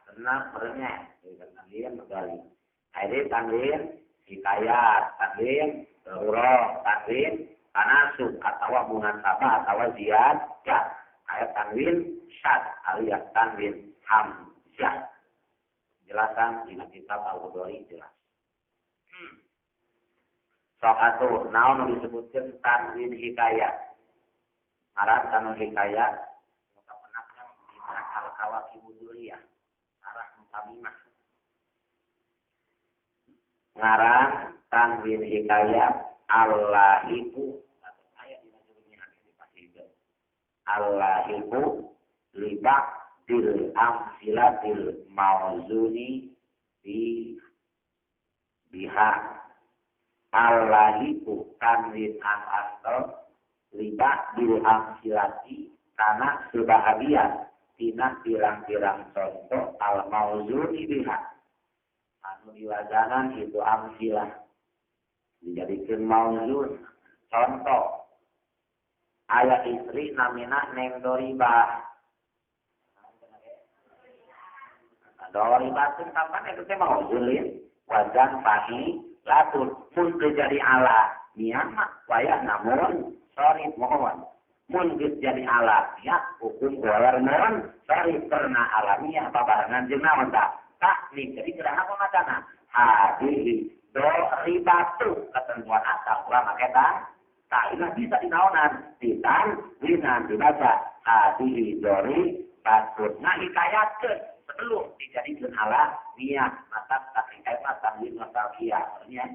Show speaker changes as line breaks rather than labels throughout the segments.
Benar bernya. Tanwin medali. Jadi tanwin hikayat, tanwin darurat, tanwin tanasub atau munasabah atau ziyadah. Ayat tanwin syad alias tanwin hamzah. Jelasan di kitab Al-Ghazali jelas. Sok atuh naon disebutkeun tanwin hikayat. Ngaran tanwin hikayat mukapenakna dina al-kawakib dzuriyah. Arah mutamimah. Ngaran tanwin hikayat Allahiku ayat di majmu'nya hadis pasti itu. Allahiku libak bil amsilatil mauzuni biha Allahiku tanwin al-asr libak bil amsilati karena sebahagian tina pirang-pirang contoh al-mauzuni biha anu diwajanan itu amsilah dijadikan mauzun contoh ayat istri namina neng doribah doribah itu kapan itu teh mauzulin wazan pahi latun pun terjadi ala niat wayah namun sorry mohon mun jadi ala ya hukum dolar mohon sorry karena alamiah babarangan jeung naon tah tak nih jadi gerah apa macana hadihi do ribatu ketentuan asal ulama kita tak ini bisa dinaonan ditan dinan dibaca hadihi dori batut nah hikayatkeun sebelum dijadikan ala niat mata tak hikayat mata nostalgia artinya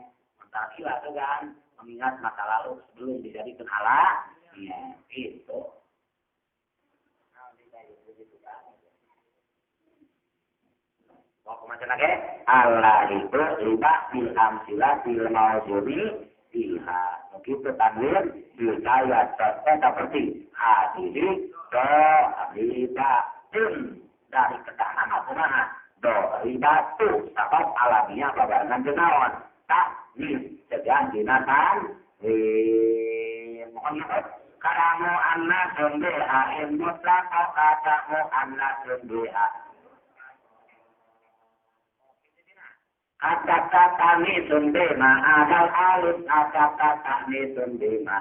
nostalgia itu kan mengingat masa lalu sebelum dijadikan ala ya itu mau macam lagi Allah itu riba bil amsilah bil mauzuni biha begitu tanwin hikayat contoh seperti hadiri do riba dari ketahanan apa do riba tu sebab alamiah babarangan jenawan tak nih segan binatang mohon maaf karamu anak jombeha mutlak katamu anak jombeha kata-kata ni sundema adal alif kata-kata ni sundema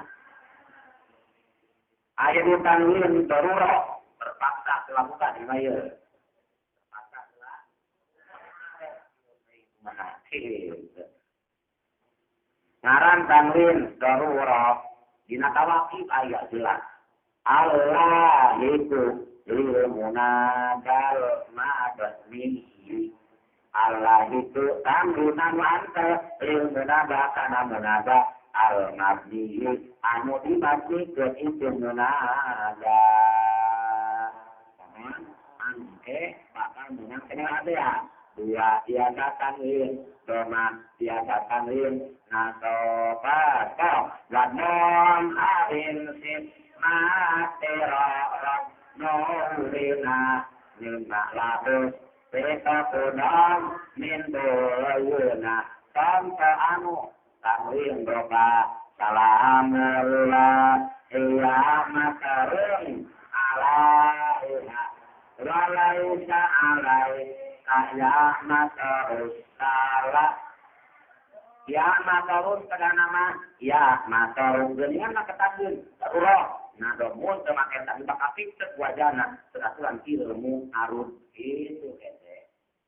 ayat tanwin darurah terpaksa dilakukan di maya terpaksa ngaran tanwin darurah dina tawaqif ayat jelas Allah itu lil munadal ma'adasmihi Allah itu tanggunan wante lil munada kana munada al mabni anu dibagi ke itu munada angke bakal menang kena ada ya dua tiada tanwin doma tiada tanwin nasoba to ladon arin sim matero nurina nima labus Peka punam min doyuna tanpa anu tanwin doa salamullah iya makarun alaiha walaisa alai kaya makarus salah ya makarun pada nama ya makarun genian maka tanwin terurah nah domun semakin tadi bakal pinter wajana seraturan ilmu arut itu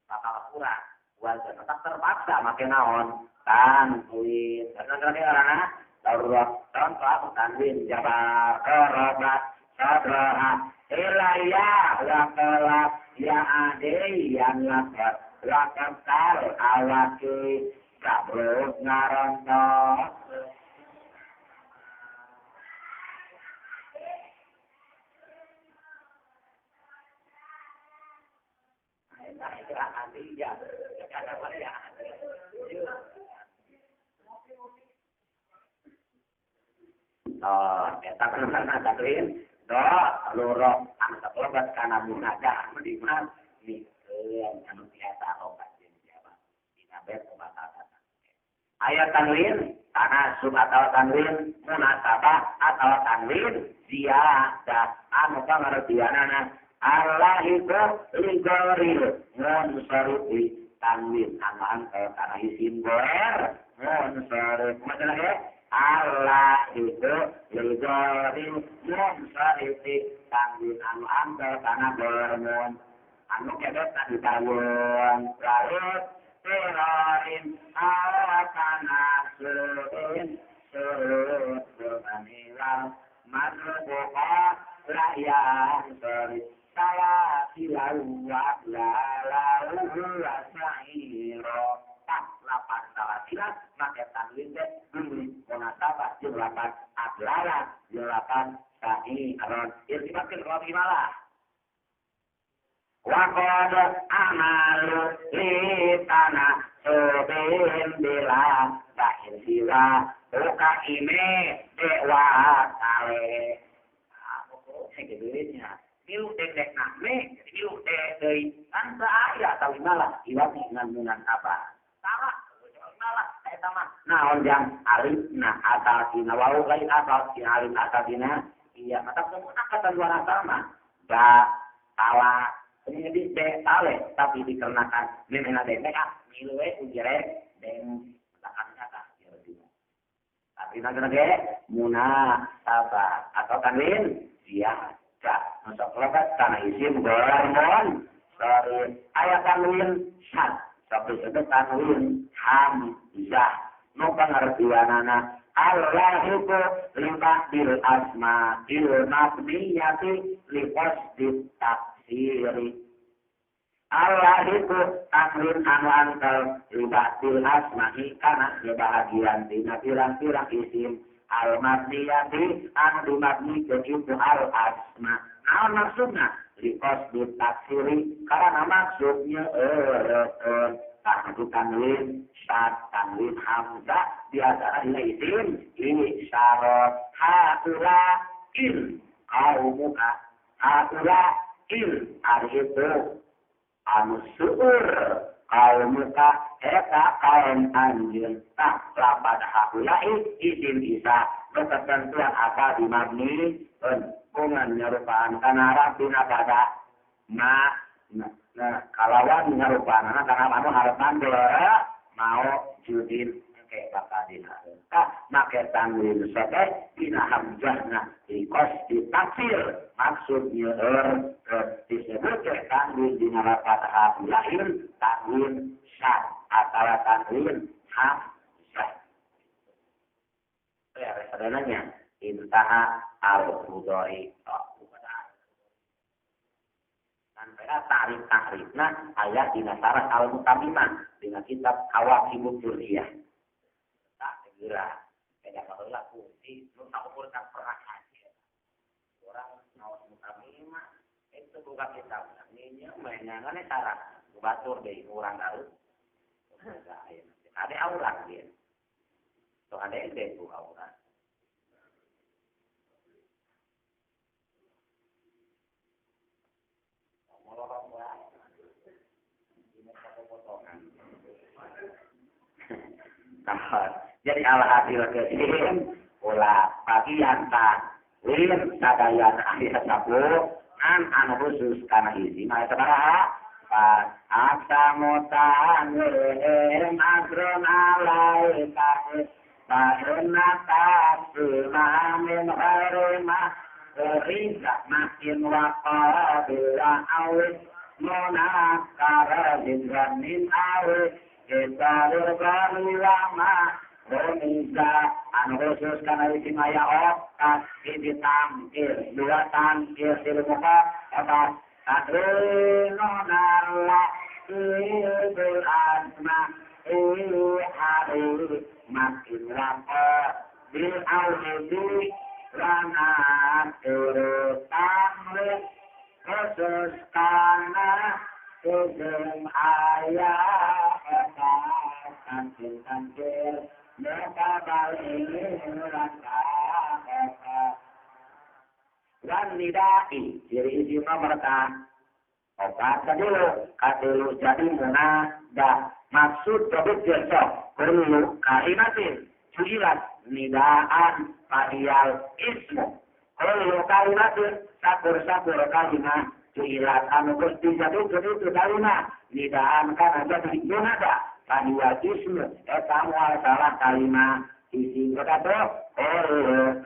bakal kurang wajah tetap terpaksa makin naon tanwin karena karena darurat tanpa tanwin jabar kerabat sabraha ilayah lakala ya ade yang lakat lakal awaki kabrut ngarontok eta kana tanwin do loro angkat lobat kana munada meniman mikeun anu biasa obat jawa dina bet obat-obatan ayat tanwin tanasub atau tanwin munasabah atau tanwin ziyadah anu pangartianana Allah itu ligoril ngon saruti tanwin aman karena isim goer ngon sarut macam lagi Allah itu ligoril ngon saruti tanwin aman karena goer anu kebet tadi tahun lalu terakhir awakana surin surut beranilah masukah rakyat seri salah silau lalu sairo tak lapan salah silat maka tanwin deh dulu munasabah jelapan adlalah jelapan sairo irtibatil rabi malah Wakod amalu litana sobin bila bahin sila buka ini dewa kale. Saya keduanya milu dek nak me milu dek dari kan saya tahu malah iwat dengan munan apa salah malah saya sama nah orang arif nah atasina wau lain atasina arif atasina iya mata semua kata dua sama dah salah ini dek tale tapi dikarenakan memena dek milwe ujire dan belakangnya tak tapi nanti muna sabar atau tanwin dia tak masuk lebat karena isim gormon sorry ayat tanwin sat sampai itu tanwin hamzah no pengertianana Allah itu limpah bil asma il mabniyati lipas ditafsiri Allah itu tanwin anu angkel limpah bil asma'i karena kebahagiaan dina pirang-pirang isim al-mabniyati anu dimabni ke itu al-asma nah maksudnya lipas ditafsiri karena maksudnya tanwin syad tanwin hamzah biasa isim ini syarat haula il qaumuka haula il itu anu suur qaumuka eta kaum anjir tak lapad haula isim isa ketentuan apa dimabni hubungan nyerupaan karena rabbina pada nah kalawan nyerupaan karena anu harapan mau judin ke bakadin maka tanwin sote bina hamzahna ikos ditafsir maksudnya disebut tanwin bina rapat haulain tanwin syad atau tanwin hamzah ya sebenarnya intaha al-mudhari takrifna ayat di nasarat al-mutamimah dengan kitab Kawakibul Durriyah. Tak segera kayak kalau laku di lu tak ukurkan pernah haji. Orang nawas mutamimah itu buka kitab namanya menyangan syarat batur dari orang tahu. Ada aurat dia. So ada ide bu aurat. Jadi al-hasil kesim pola bagian tak win sadayan akhir sabuk an anu khusus karena isi nah sebenarnya pas aksamutan agron alai kahit bahena tasima min harima riza makin waqabila awis munakara min awis kita berulama Indonesia anu khusus karena isim ayah otak ini tampil dua tampil di muka otak adrenonala idul asma hari makin lapor bil audi lana turutan khusus karena Tujuh ayah tampil mereka balik mereka dan nidai ciri isi mereka obat dulu kadulu jadi munadah maksud dobit besok perlu kalimatin sujilat nidaan padial ismu Kalau kalimat sakur kalimat juilat anu gusti jadi itu kalimat nidaan kan ada di ada kalimat ismu mual salah kalimat isi kata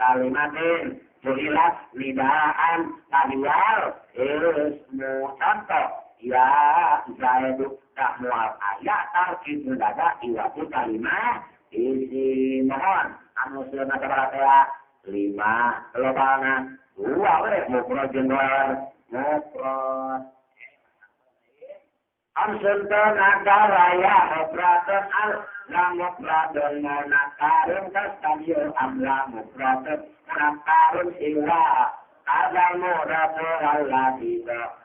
kalimatin juilat nidaan kalimat ismu contoh ya zaidu tak mual ayat tarkib mendadak iwatu kalimat isi mohon anu sunat berarti 5 lebangan 2 mufrad jenderal mufrad amsuntan agaraya mufradun al la mufradun nakarum kastadir amla mufradun nakarum siwa kadal muradu alladida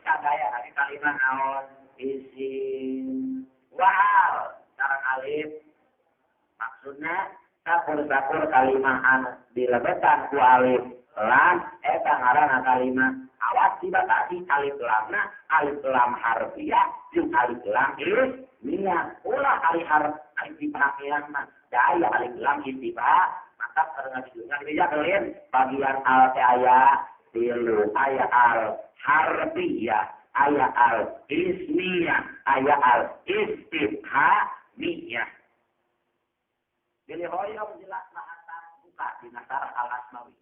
sadaya hari kalimat naon isim wahal sarang alif maksudnya sakur kalimahan dilebetan ku alif lam eta ngaranna kalimah awas dibatasi alif lam harfiah jeung alif lam ismiyah ulah alif istifhamian mah daya alif lam istifham maka karena juga beja kalian bagian al teh aya tilu aya al harfiah aya al ismiyah aya al istifhamiyah. Jadi hoyong jelas bahasa buka di nasar al-asmawi.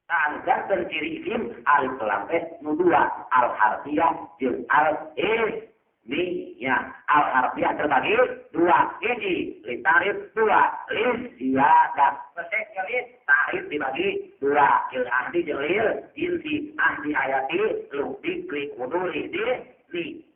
Tanggal dan ciri isim alif lam nu dua al-harfiyah jeung al-ismiyah. Al-harfiyah terbagi dua, ini litarif dua, ziyadah. Pesek kelis tarif dibagi dua, il ahdi jelil, insi ahdi ayati, lukti klik kuduli di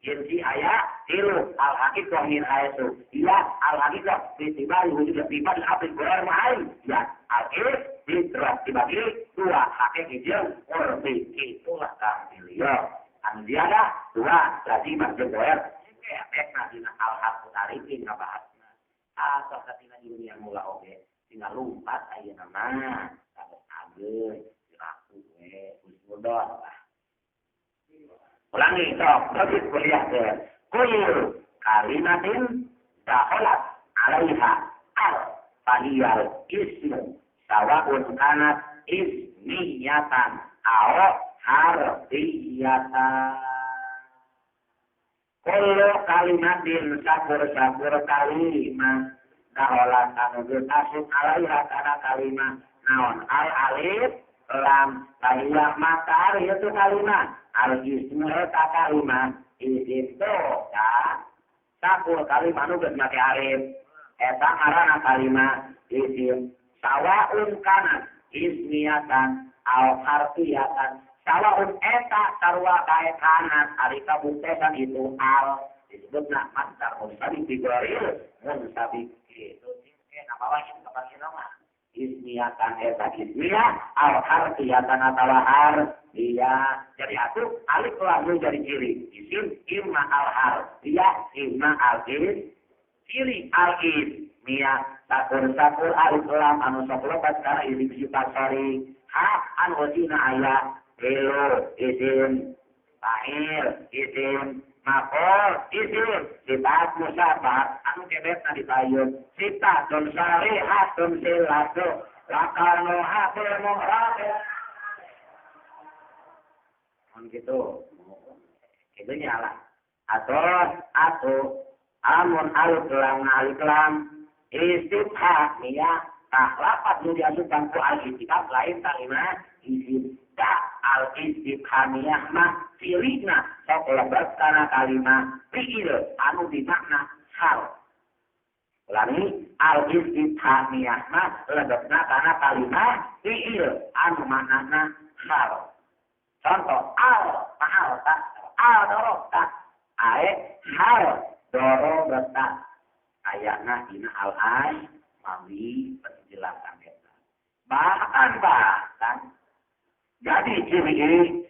jinsi ayat tilu al-haqiqah min ayatu iya al-haqiqah ditibari wujud tiba di aplik berar mahal ya al-ilm ditrok dibagi dua haqiqah jeung urfi itulah kamiliyah andiada dua lazimah jeung berar efek nadina al-haq tarikin ngabahasna atau katina dunia mula oge tinggal lumpat ayeuna mah kabeh ageun diraku we usmudon lah. Ulangi, sok, lebih kuliah ke kulur kalimatin dakhalat alaiha al-fahiyal ismu sawa'un kanat ismiyatan aw harfiyatan. Kulur kalimatin sakur kalimat dakhalat anu asuk alaiha kana kalimat naon al-alif lam fahiyal makar itu kalimat al-ismu eta kalimat isim to ya sakur kalimat nu geus make alif eta ngaranna kalimat isim sawaun kana ismiyatan aw harfiyatan sawaun eta sarua kae kana ari kabuktesan itu al disebutna masdar munsabik digoril munsabik itu kenapa wajib kepakian mah ismiyatan eta ismiyah aw harfiyatan atawa harfiyah. Jadi aku alif lam jadi ciri isim imma al harfiyah imma al ciri al ismiyah sakur alif lam anu sapulupat kana isim sifat sari ha anu sina aya elo isim fa'il isim maf'ul isim sifat musyabah anu kebetna dipayun sifat don sarihatun silatu lakanu habil mu'rabi gitu itu nyala atau amun alif lam istifhamiyah lapat nu diasupkan ku al-istifham lain kalimat isim al istifhamiyah mah filina sok lebat kana kalimat fi'il anu dimakna hal. Ulangi al istifhamiyah mah lebetna kana kalimat fi'il anu maknana hal. Contoh al dorobta ae hal dorobta ayatna dina al-ay mawi penjelasan eta. Bahkan jadi ciri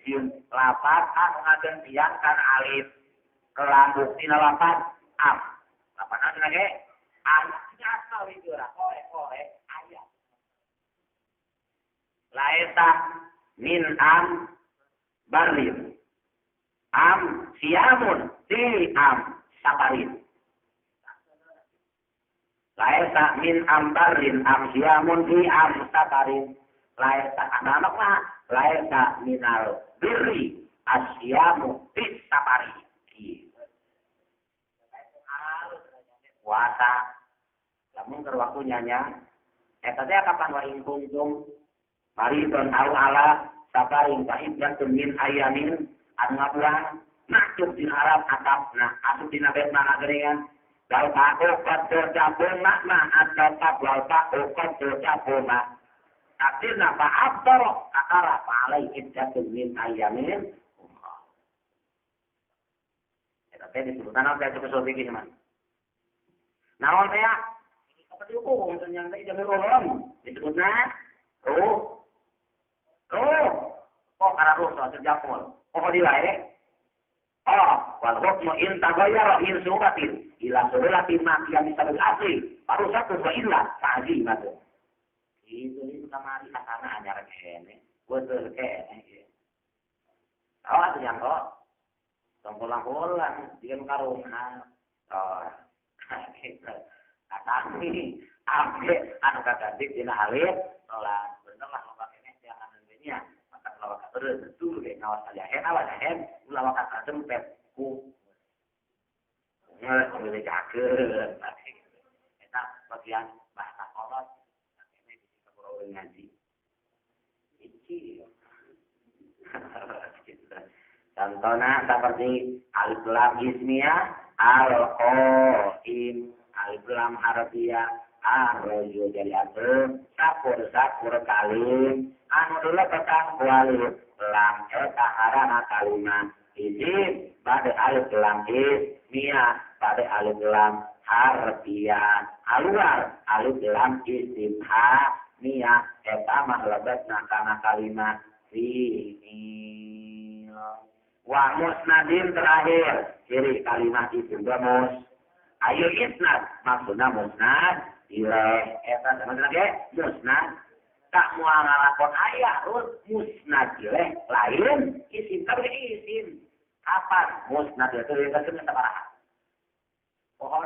sim lapat anu ngagantian alif kelambuk tina lapat am. Lapat anu ge am nyata wijura kore ayat. Laisa min am barin am siamun ti am sabarin. Laisa min am barin am siamun ti am sabarin. lain tak anak mah lain tak minal birri asyamu bis sapari. Puasa lamun keur waktunya nya eta teh kapan wa ing kuntum mari don au ala saparing ka iddatun min ayamin anu ngabuang maksud di Arab atap nah asup dina bet mana geuningan dal paku qad jabuna ma atau tabal paku qad jabuna akhirna fa abdara akara fa alai iddatun min ayamin eta teh disebutna apa itu usul fikih mah naon teh seperti hukum yang tadi jangan rolong disebutna ruh karena ruh soal terjapul di lain wal hukmu in tagayyara min suratin ila suratin ma yang bisa asli baru satu wa illa ta'zim itu kamari asana anyar kene betul kene awas yang kok tongkolang-kolang diam karungan kami ambil anu kagandik dina halid sholat bener lah loba kene jangan nanya maka kalau terus betul ge ngawas aja ulah wakat adempet ku boleh jakeun eta bagian bahasa kolot kene bisa kudu ngaji iki contohnya seperti alif lam ismiyah al-qaim alif lam harfiah ar-rajul jaliatun sakur kalim anu dulu petang walid lam eta harana kalimat isim pada alif lam ismiyah pada alif lam harfiah aluar alif lam isim ha miyah eta mah lebetna kana kalimat fi'il wa musnadin terakhir ciri kalimat itu mus ayo isnad maksudna musnad ilaih eta sama lagi musnad tak moal ngalakon aya terus musnad ilaih lain isim tapi isim apa musnad itu kita sebut sabaraha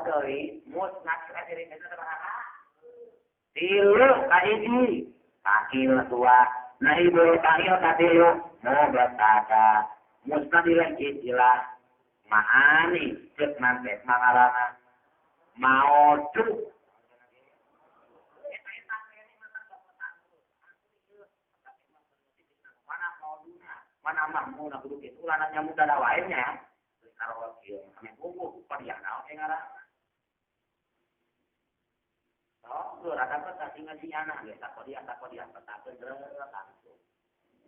deui musnad kita diri kita sabaraha tilu kahiji akil tua naibul kahil katilu mubatada mustadilah istilah ma'ani cek nanti mangarana maudu mana mampu nak duduk itu lananya muda lainnya kalau dia kami buku padiana oke ngara oh rata kata tinggal si anak ya tak dia petapun langsung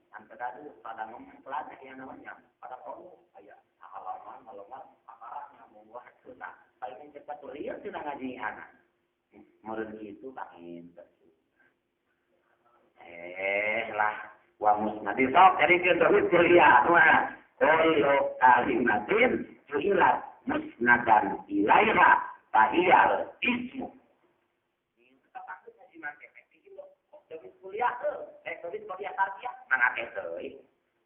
sampai tadi pada mempelajari yang namanya pada kamu kayak halaman akarnya membuat susah paling cepat kuliah sudah ngaji anak menurut itu paling lah wa musnadi sok jadi kita kuliah mah kullu kalimatin ju'ilat musnadan ilaiha fahiyal ismu kuliah tulis kuliah tarbiyah mana euy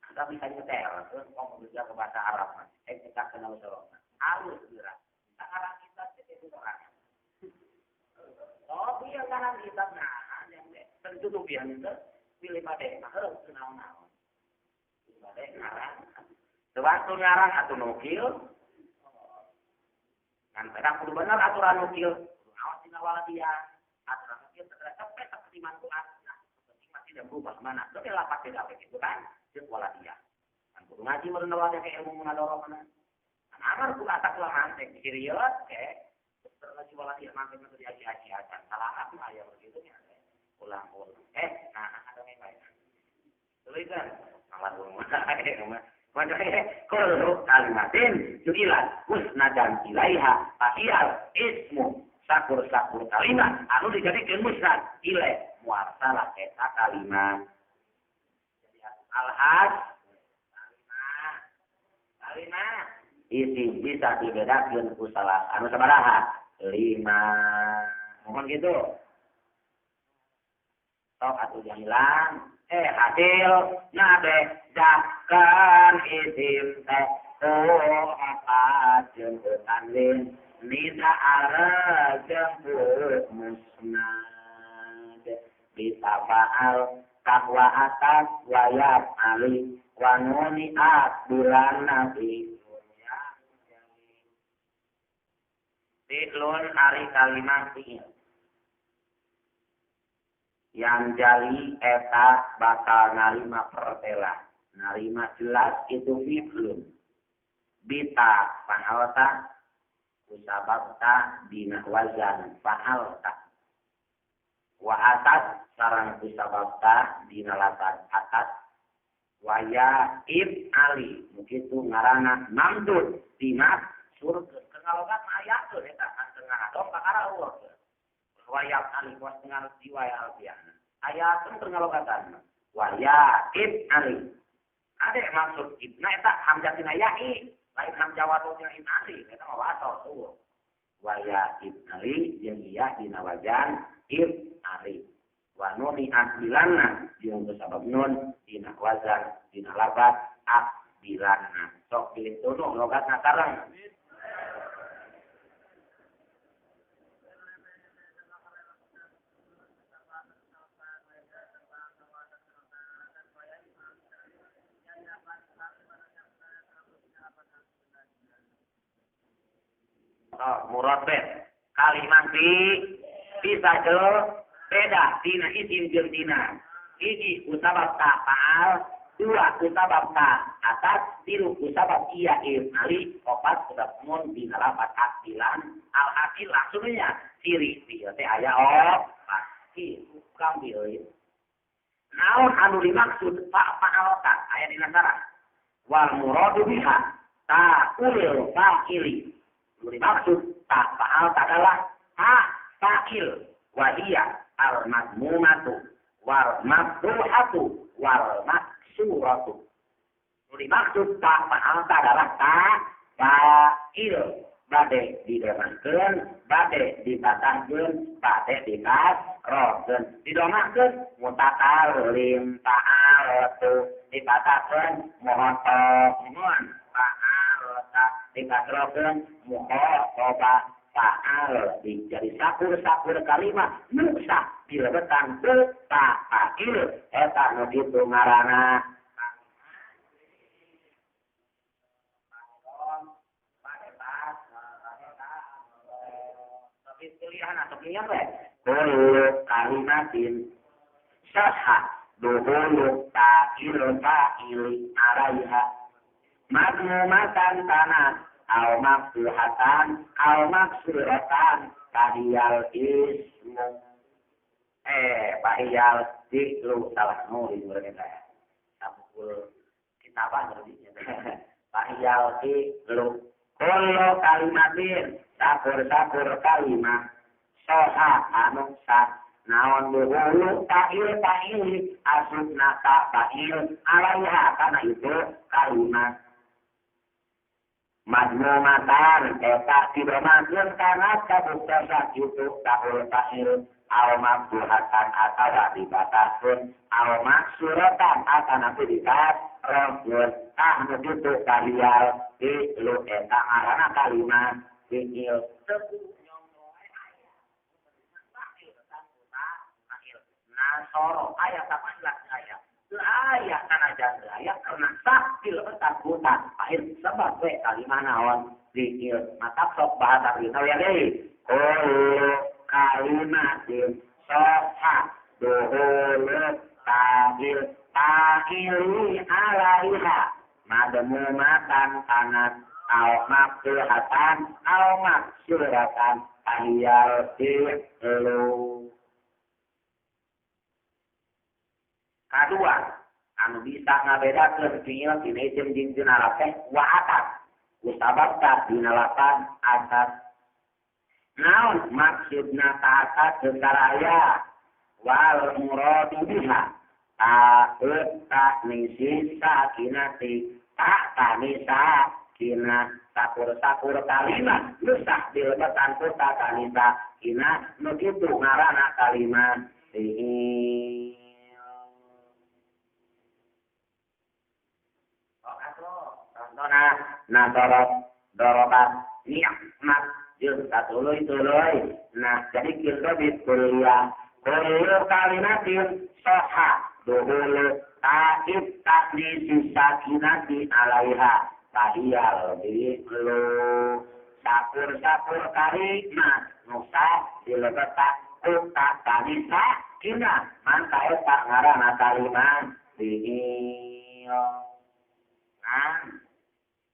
ada bisa nyetel terus ngomong juga ke bahasa Arab kita kenal sorong halus gerak sekarang kita itu orang dia sekarang kita yang tentu tuh biar itu pilih pada harus kenal pada ngarang sewaktu ngarang atau nukil kan kadang kudu bener aturan nukil awas dina waladia aturan nukil segera cepet seperti mantuan dan berubah mana? Tapi lapak tidak begitu kan? Dia pola dia. Kan kudu ngaji merenawanya ke ilmu mengadoro mana? Kan amar kudu atak lah mantek serius ke. Terus ngaji pola dia mantek itu diaji-aji aja. Salah apa ya begitu ya? Ulang-ulang. Nah ada yang lain. Tulisan salah rumah. Makanya kalau kalimatin ju'ilat musnadan ilaiha fahiyal ismu sakur kalimat anu dijadikan musnad ilaih muarsalah eta kalimat alhas kalimat isi bisa dibedakeun ku salah anu sabaraha 5 mohon gitu sok atuh jangan hilang hasil nabedakan isim teh apa jeung tanwin nida ara jeung musnad bisa faal takwa atas wayat ali wanuni bulan nabi Fi'lun ari kalimat fi'il yang jali eta bakal narima pertela narima jelas itu fi'lun bita fa'alta kusababta dina wazan fa'alta wa atas sarang kusababta dina lapan atas waya ali begitu ngarana mamdud dina surga kengalogan ayat tuh eta tengah dong kakara Allah waya ali was tengah diwaya alfiana ayat tuh kengalogan waya ali ada maksud ibna eta hamzatina ya'i lain hamzah watuna ali eta mah wato tuh waya ali jeung iya dina wajan ari wa nuni akbilana jeung sabab nun dina wazan dina labat akbilana sok dituduh logatna karang murabet kalimat bisa beda dina isim jeung dina hiji kusabab ta faal dua kusabab ta atas tilu kusabab iya ali opat kusabab mun dina lapat akhilan al akhil langsungnya ciri dia teh aya pasti kambil naon anu dimaksud faal ta aya dina sarah wal muradu biha ta ulil fa'ili dimaksud ta faal ta adalah fa'il wahia al-madmumatu wal mabduhatu wal maksuratu. Dimaksud tak fa'al adalah tak fa'il bade didemankeun bade dibatangkeun bade dikasrokeun didomakeun mutakalim ta'alatu dibatangkeun muhotomun fa'alata dikasrokeun muhotoba fa'al jadi sakur kalimat nusa dilebetan ke fa'il eta nu ditu ngaranna tapi pilihan atau pilihan kullu kalimatin sahha duhulu fa'il alaiha madmumatan tanah al maksuhatan al maksuratan tahiyal ismu tahiyal diklu salah nulis mereka sabukul kitaban berarti tahiyal diklu kullu kalimatin sakur kalimat soha anu sah naon duhulu ta'il asubna ta'il alaiha karena itu kalimat madmumatan eta dibermakeun kana kabuktian itu tahul tahil al mabduhatan atawa dibataskeun al maksuratan atana dikas rojul nu ditu kalial di lu eta ngaranna kalimat fi'il nasoro ayat apa jelas ayat ayat kana janda ayat karena sakil takutan akhir sebab we kalimat naon zikir mata sok bahasa kita ya deui kalimatin soha duhul tahili alaiha madmumatan kanat al maksuhatan al maksuratan tahiyal fi'lu kedua anu bisa ngabedakeun fi'il dina isim jeung dina lafaz wa atas kusababta dina lafaz atas naon maksudna ta atas saraya wal muradu biha ta nisi sakinati ta nisa kina sakur kalimat nusah dilebetan ku ta nisa kina nu kitu ngaranna kalimat fi'il nah dorobat nikmat jeung satuluy nah jadi kita kuliah kullu kalimatin soha duhulu ta'ib takdisi sakinati alaiha tahiyal bi'lu sapur-sapur karima nusa dilebetak utak kanisa kina manta eta ngarana kalimat bi'il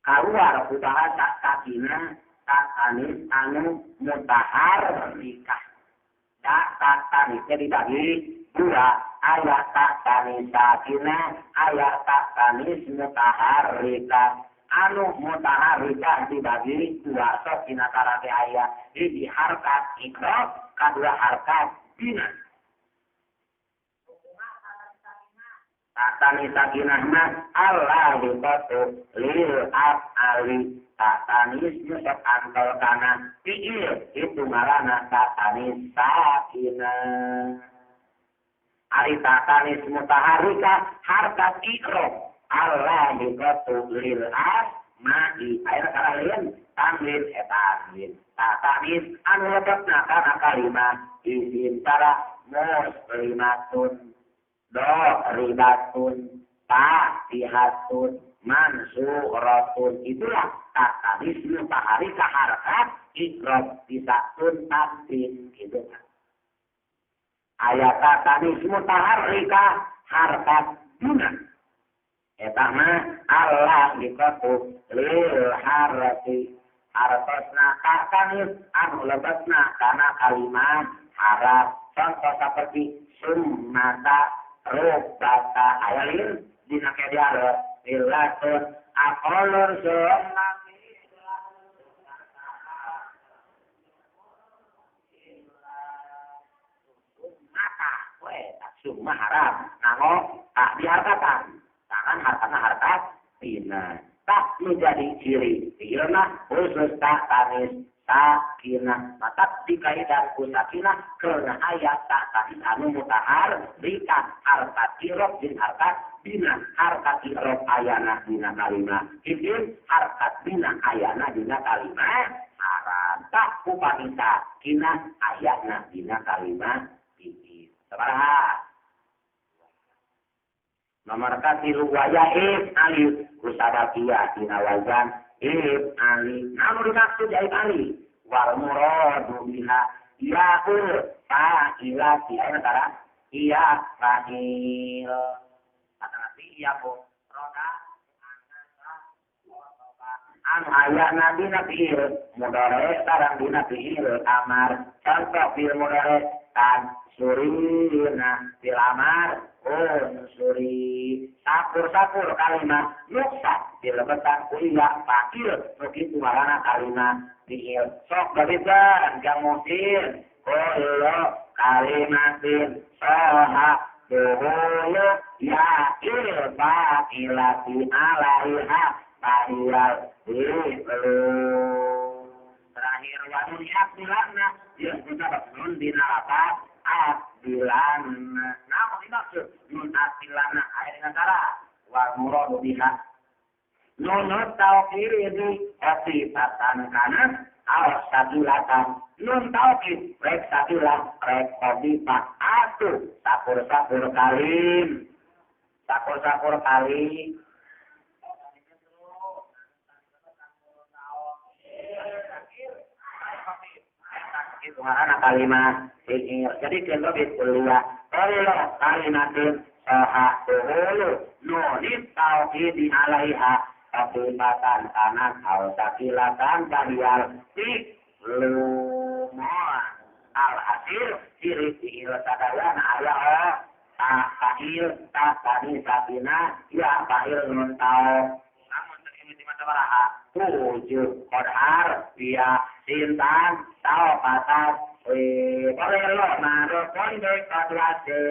keluar bahasa sakina tak anis anu mutahar nikah tak tanis jadi dibagi dua ayat tak tanis sakina ayat tak tanis mutahar nikah anu mutahar nikah dibagi dua sakina karate ayat di harkat ikhraf kedua harkat bina Tatani sakinahna Allah dipatu lil af'ali tatanis nyusap antel kana fi'il itu ngarana tatanis sakinah ari tatanis mutaharika harkat ikrob Allah dipatu lil af'ali akhirnya kalian tanwin tanwin tatanis anu lebetna kana kalimah isim tara muslimatun do ribatun patihatun mansuratun itulah tatanis mutaharika harkat ikrob bisatun tanwin gitu kan ayat tatanis mutaharika harkat guna etama Allah dikatu lil harati hartosna tatanis anu lebetna kana kalimat harap contoh seperti summata rubata ayalin dina kediara ilatun akolor sunnati mata summa haram namo tak dihartakan tangan hartana harkat bina tak menjadi ciri ilna khusus tak tanis sakinah mata dikaitan ku sakinah karena ayat tak tanis anu mutahar rika harkat irob jin harkat bina harkat irob ayana dina kalimah izin harkat bina ayana dina kalimah haram tak ku panisa kinah ayana dina kalimah izin sabaraha nomor katilu wayaib alif kusadakia dina wazan Ib ali, namun dimaksud dari ali, wal muradu biha, ya'ul fa'ilati, ayat antara, iya fa'il, kata nanti iya pun, roda, an ayat nabi nabi'il, mudare, sarang di nabi'il, amar, contoh bil mudare, tan, surina, bil amar, suri, sapur-sapur kalimat, nuksa, dilebetan kuliah, pakil, begitu marana kalimat, diil, sok gabitan, jamusin, kullo, kalimatin, soha, duhulu, ya'il, fa'ilati, alaiha, tahiyal, terakhir, wanun yakbilana, yang kita nun dinalapat, bilana, nama dimaksud nun asilana ayat negara wal muradu biha nun tauhid sifatan kana aw sabilatan nun tauhid rek sabilah rek kodifah atu sapur kali itu mana kalimat jadi contoh kuliah Allah kalimatin soha tuhulu nulis tauhid alaiha kabulatan kanan atau sakilatan kahiyal lumon alhasil ciri fi'il sadayan ayah fa'il tani sakina ya fa'il nun tau namun ini di mata baraha tujuh kodhar via sintan tau patat boleh lo naruh konde kadrase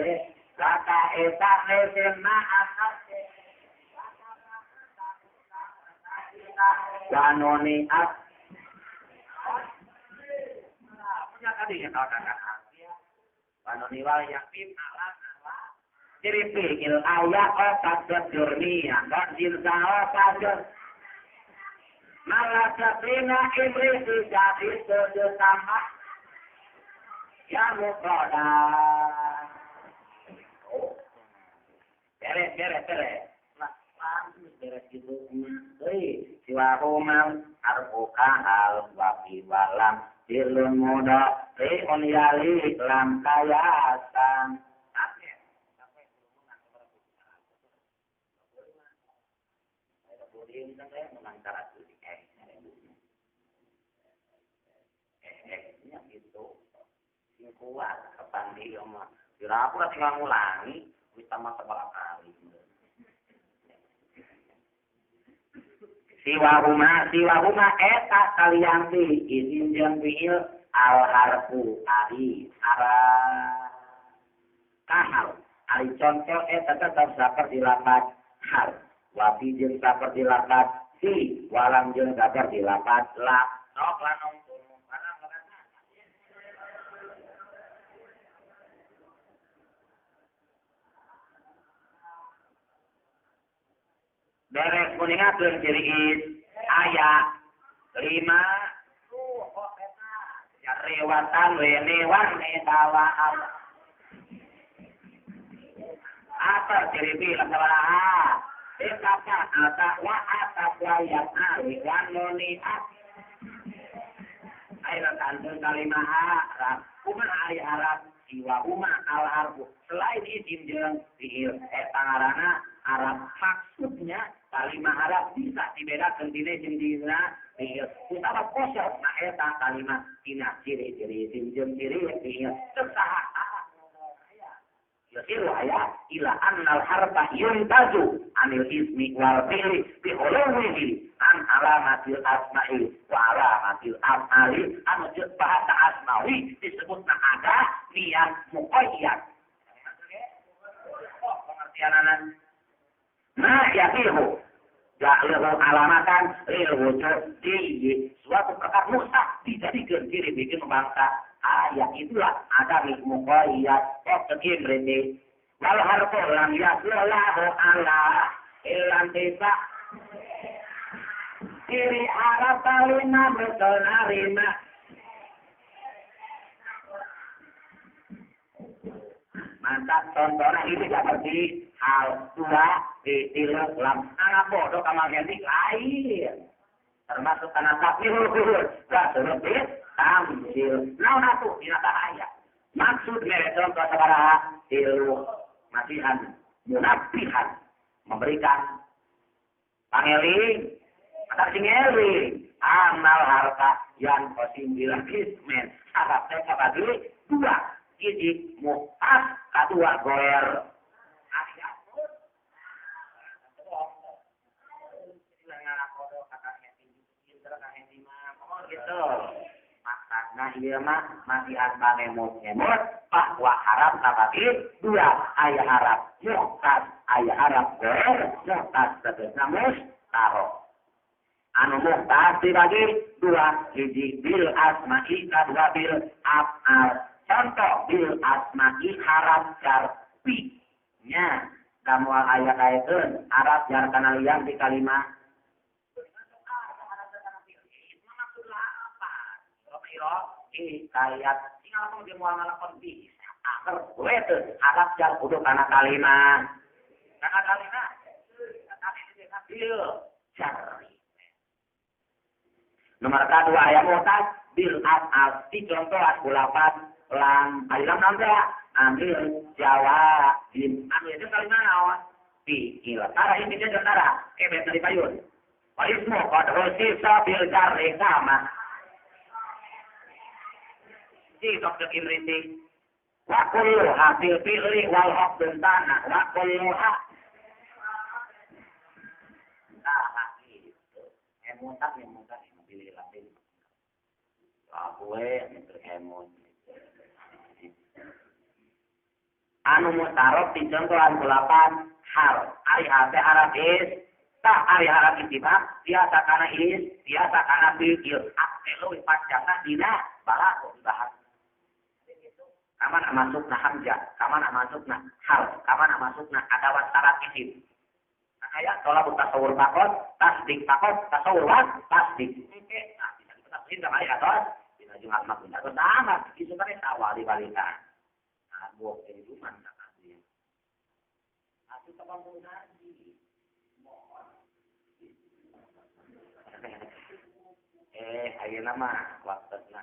kata etak lesena asase wanoni as punya tadi ya kata wanoni wal yakin alat ciri fikil ayat otak jurnia dan jinsah otak malah sabrina iblis jadi tujuh sama yang mukoda beres. Langsung beres gitu. Siwahumam arbuka hal wafi walam dilun muda on yali lam kayasan. Gitu. Kuat kepandi mah. Kira aku lah tinggal ngulangi, bisa masa berapa kali. Siwahuma eta kalianti izin jeung fiil al harfu ari arah kahal ari contoh eta tetap seperti lapat hal wafi jeung seperti lapat si walam jeung seperti lapat la sok lanong beres kuningakeun ciri is aya 5 ya rewatan wenewan dawa apa ciri bil salah kata ata wa yang ali wan noni ayo kantun kalimah arab kumaha ari arab siwa uma al harfu selain isim jeung fiil eta ngaranna arab maksudnya kalimat Arab bisa dibedakan di dina fiil utawa kosong nah eta kalimat tina ciri-ciri isim ciri fiil tersaha yasiru aya ila annal harfa yuntazu anil ismi wal fi'li bi ulumihi an alamatil asma'i wa alamatil af'ali anu bahasa asmawi disebutna ada niat muqayyad pengertian anan nah yakihu lahu alamatan lil wujud di suatu perkara mustah dijadikan ciri bikin bangsa ayat itulah ada muqayyad kekim rene wal harfu lam yaslahu ala ilan desa ciri Arab talina betul narima mantap contohnya ini seperti hal 2 tilu lam anak bodoh kamar ganti lain termasuk karena takdir gak selebih tamsil nah tuh binatang ayat maksudnya contoh sekarang tilu masihan munafihan memberikan pangeling atau singeling amal harta yang posimbilan kismen sahabat sebagai 2 ini mu'as kedua goer gitu maksudnya iya mah masih asma ngemut bahwa harap tapi 2 ayah harap muhtas ayah harap goer muhtas tegesna mustaro anu muhtas dibagi 2 hiji bil asma'i kedua bil af'al contoh bil asma'i harap jarpi nya kamu ayat-ayatkeun harap jar kana liang di kalimat kayak tinggal mau dia mau ngelakuin bisa akhir gue tuh harap jar kudu kana kalimat cari nomor 2 ayat mutas bil asal di contoh as-ulapat lam alam nambah ambil jawa bin ambil itu kalimat awan di tara ini dia tara kebet dari payun Walismu qad usisa bil jarri sama di dokter imriti wa kullu hasil fi'li wal haq bentana wa kullu ha emutak pilih lapin aku emut anu mutarab di contohan 8 hal ari hate arabis tak ari harap itibak biasa kana is biasa kana fi'il akelu pacana dina bala bahas kaman masukna hamzah, kaman masukna hal, kaman masukna adawat syarat isim. Kayak tolak tasawur takot, tasdik takot, tasawur tasdik. Oke, nah bisa ditafsirin sama ayat atas, bisa juga makna itu sama, itu kan awal dibalikan. Nah, buah kehidupan tak asli. Nah, itu Ayo nama waktunya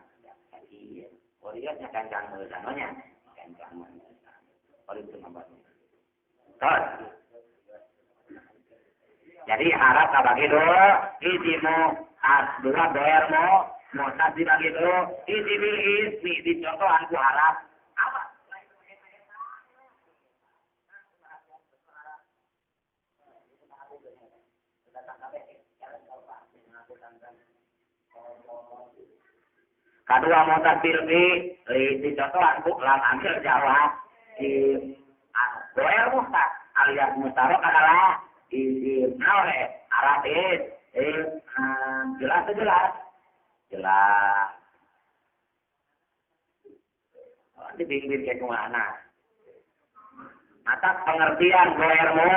iya. Oriatnya kancang bersanonya, kancang bersano. Ori itu namanya. Terus. Jadi harap bagi dulu, isimu dua doermu, mau tadi bagi dulu, isi bilis, di contoh aku harap. Apa? Kedua mau tampil di contoh aku lam ambil jawab di doer mustad alias mustarok adalah di nawe aratis jelas dibimbing ke kemana mata pengertian doermu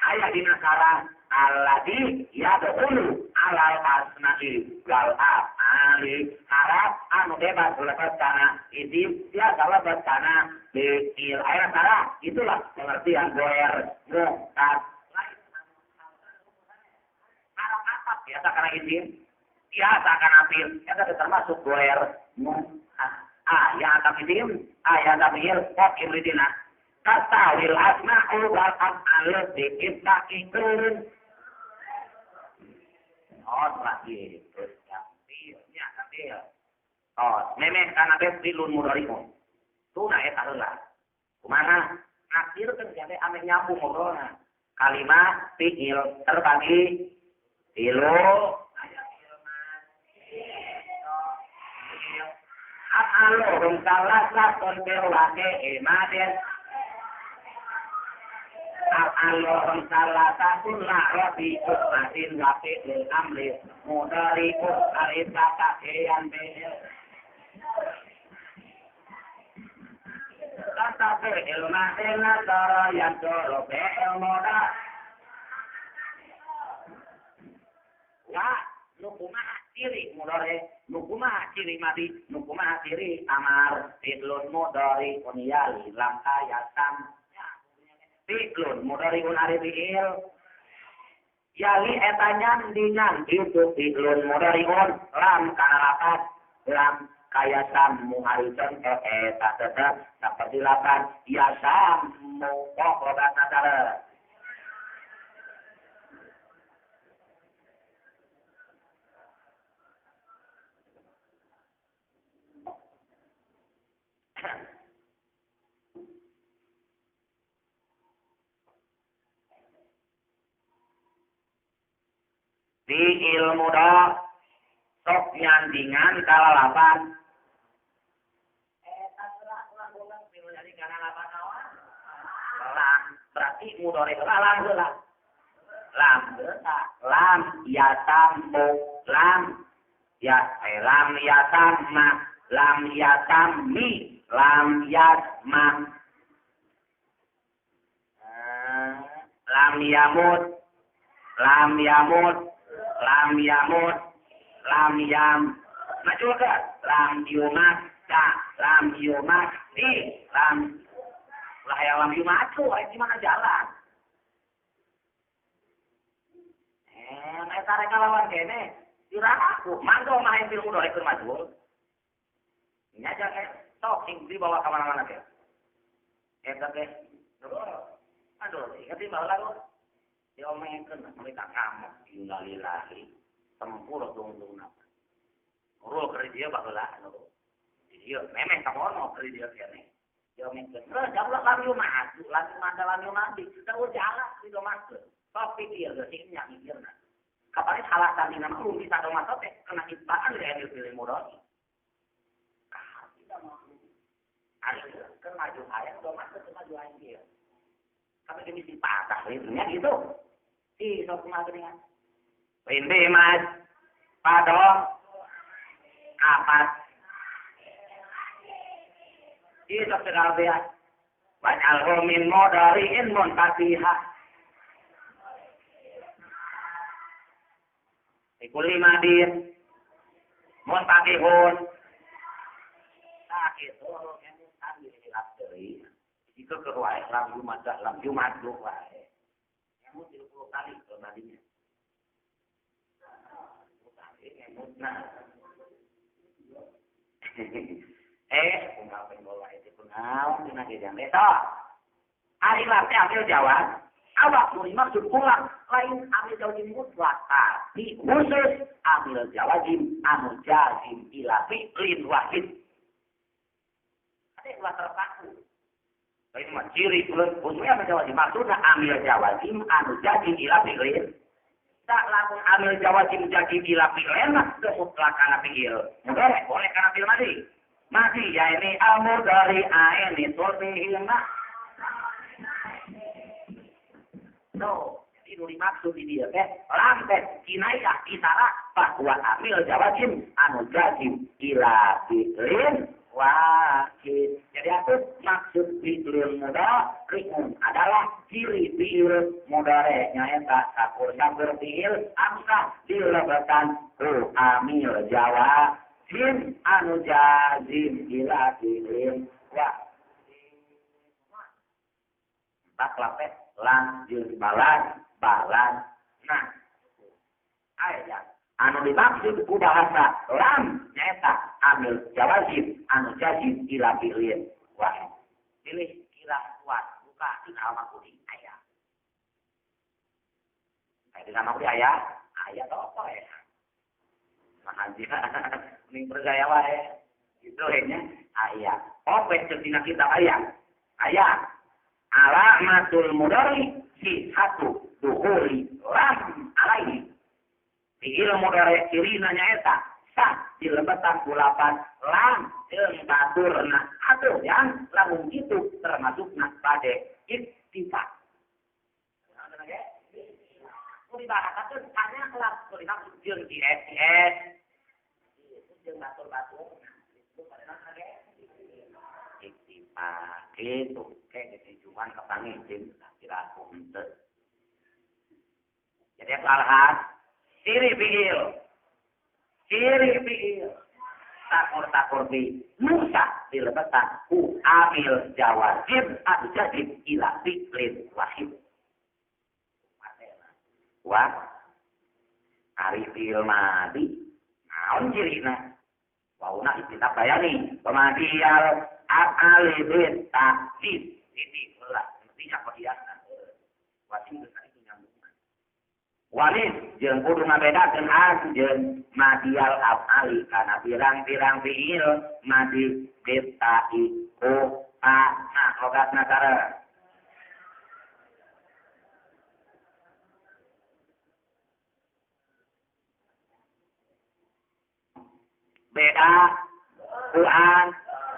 ayah di nasara alladhi yadkhulu alal asna'i wal af'ali harap anu bebas lepas kana isim ya salah lepas kana fi'il ayat cara itulah pengertian goer mu'tad harap apa biasa kana isim biasa kana fi'il itu termasuk goer mu'tad ya atam isim ya atam fi'il kok ibridina katawil asma'u wal af'al diittaqikun terakhir terus tampil. Memang karena filun mudhari'un. Tuna eta heula. Kumaha? Akhir kan jadi ame nyambung ngobrolna. Kalimat fi'il terbagi filu af'alu salah satu berwake imaden al-allohum salah satu la'robi usmatin wafi'il amri mudari'us arifata keyan behel kata behel mahena tara yang doro behel moda ya nukumaha ciri mudore nukumaha ciri madi nukumaha ciri amar fi'lun mudari uniyali langka yatam fi'lun mudhari'un ari fi'il yali etanya dingan itu fi'lun mudhari'un lam kana lapat lam kaya samu ari contoh eta tetep seperti lapan ya samu kok logat nadara di ilmu dah sok nyandingan kalalapan berarti mudore lam ya tammu lam ya tamma lam ya tammi lam yasma lam yamut lam yam maju ke lam yumat di lam lah ya lam yumat tuh gimana jalan tarik lawan kene diraku manggo main film udah ikut maju ini aja sok di bawah kemana-mana deh deh aduh ingetin bahwa lalu diomelkan mereka kamu innalillahi tempur tungtung apa urul kerja baheula anu dia memang kamono kerja kene diomelkan terus jauh lagi maju lagi mandi terus jalan di domaskeun sok pikir geus nya mikirna kapan alasan dina mah bisa dong masuk teh kena itbaan dari pilih muroni kita mau ada kan maju ayat domaskeun maju ayat dia tapi ini si patah itunya gitu si sok magringan ini mas padong kapas si sok segala dia banyak min modariin muntasiha ikuli madin muntasihun tak itu yang tadi dilapori di Jika keruai lam Jumat wae. Kamu 30 kali kalau nantinya. Nah. Unggal pengolah itu pengawan dina kejang desa. Ari late ambil jawab. Awak nu maksud pulang lain ambil jawab mutlak tapi khusus ambil jawab anu jazim ila fi'lin wahid. Ada ulah terpaku. Lain mah ciri khususnya ambil jawab maksudna ambil jawab anu jazim ila fi'lin. Tak langsung ambil jawab jazim ila fi'lin mah kemutlakan fi'il. Boleh karena fi'il mati ya ini amur dari aini sulbihilna. No, jadi nu dimaksud di dia teh lantes kinayah isara bahwa amil jawazim anu jazim ila fi'lin wahid. Jadi aku maksud fi'lin mudhari adalah ciri fi'il mudhari nyaeta sakur fi'il angka dilebatan ku amil jawazim anu jazim ila fi'lin wahid. Tak lapet lanjut balan. Nah, ayat anu dimaksud ku bahasa lam nyaeta amil jawazim anu jazim ila fi'lin wahid. Pilih kira kuat buka di al-Maqudi ayat. Di al-Maqudi ayat apa ya? Mahaji ning percaya wae. Itu nya ayat. Opet dina kitab ayat. Alamatul mudhari si satu duhuri lam alaihi. Fi'il mudhari cirina nyaeta sah dilebatan kulapan lam jeung baturna atuh yang lamun kitu termasukna pada ittifaq. Mun dibahas hanya kelas kulina jeung di SIS. Jeung batur-batur. Ittifaq itu kayak cuman kepangin kira aku ente. Jadi kelalahan ciri fi'il takur bi musa dilebatan ku amil jawazim adu jazim ila fi'lin wahid. Wah ari fi'il madi naon cirina wauna kita bayani pemadiyal alibin takdid ini belah artinya kodiasan wasim besar itu nyambungan walis jeung kudu ngabedakeun jeung madial afali kana pirang-pirang fiil madi beta'i ko nah logatna tara beda Quran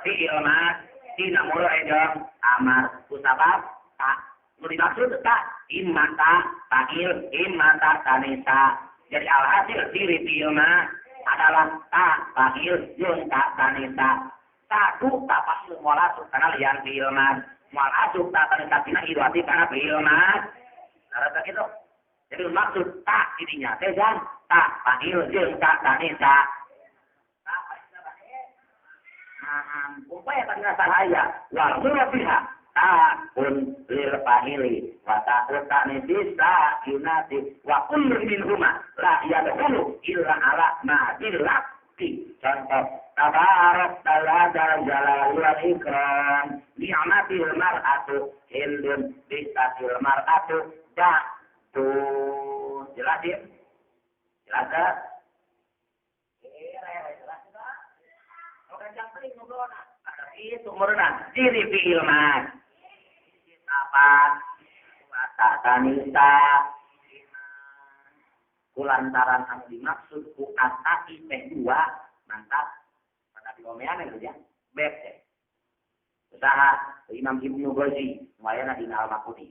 fiil mas dina mulu edong amar kusabab tak nu dimaksud tak imata ta'il imata tanisa. Jadi alhasil ciri fiilna adalah tak ta'il jeung tak tanisa. Satu tak fa'il moal asuk kana lian fiilna moal asuk tak tanisa tina idwati kana fiilna. Karena gitu. Jadi maksud tak didinya teh jan tak fa'il jeung tak tanisa. Upaya tanda sahaya wa fiha ta'un lil fahili wa ta'un ta'nidis ta'inati wa kullu minhuma la yadkhulu illa ala ma dilaqti. Contoh tabarak talada jalal wal ikram ni'matil mar'atu hindun bisatil mar'atu jatuh. Jelas ya? Jelas ya? Itu merenang ciri fi'il mas apa kata tanisa kulantaran anu dimaksud ku atai teh dua mantap pada diomean itu ya beb teh usaha Imam Ibnu Ghazi wayana di al-Maqudi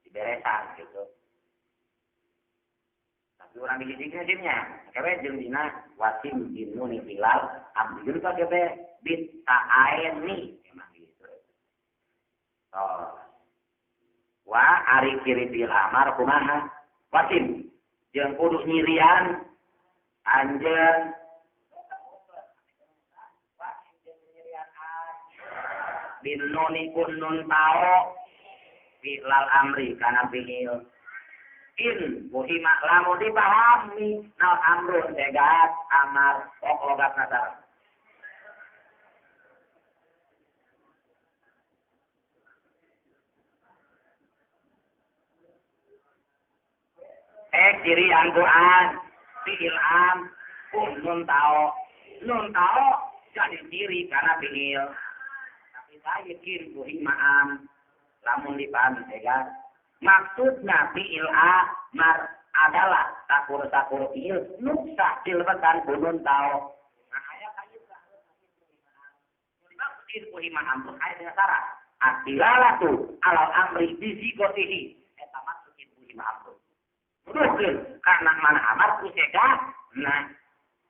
diberesan gitu tapi orang digiginya dimnya kewe jeung dina wasim bin nuni filal ambil ka kewe bit ta'aini memang gitu. Oh. Wa ari kiri bil amar kumaha? Wasim jeung kudu nyirian anjeun bin nuni kun nun tao fi'lal amri kana fi'il in buhima lamun dipahami nal amrun tegas amar logat nasar ciri Al-Quran fi'il am kun nun tao jadi ciri karena fi'il tapi saya yakin buhima am lamun dipahami tegas maksudnya fi'il amar adalah sakur fi'il nuksa silbatan kunun tau. Nah, ayat kayu dimaksudin buhima am tuh ayat dengan syarat. Adilalatu alal amri bizikotihi. Eta maksudin buhima am tuh. Nuduhkeun kana mana amar kusega. Nah,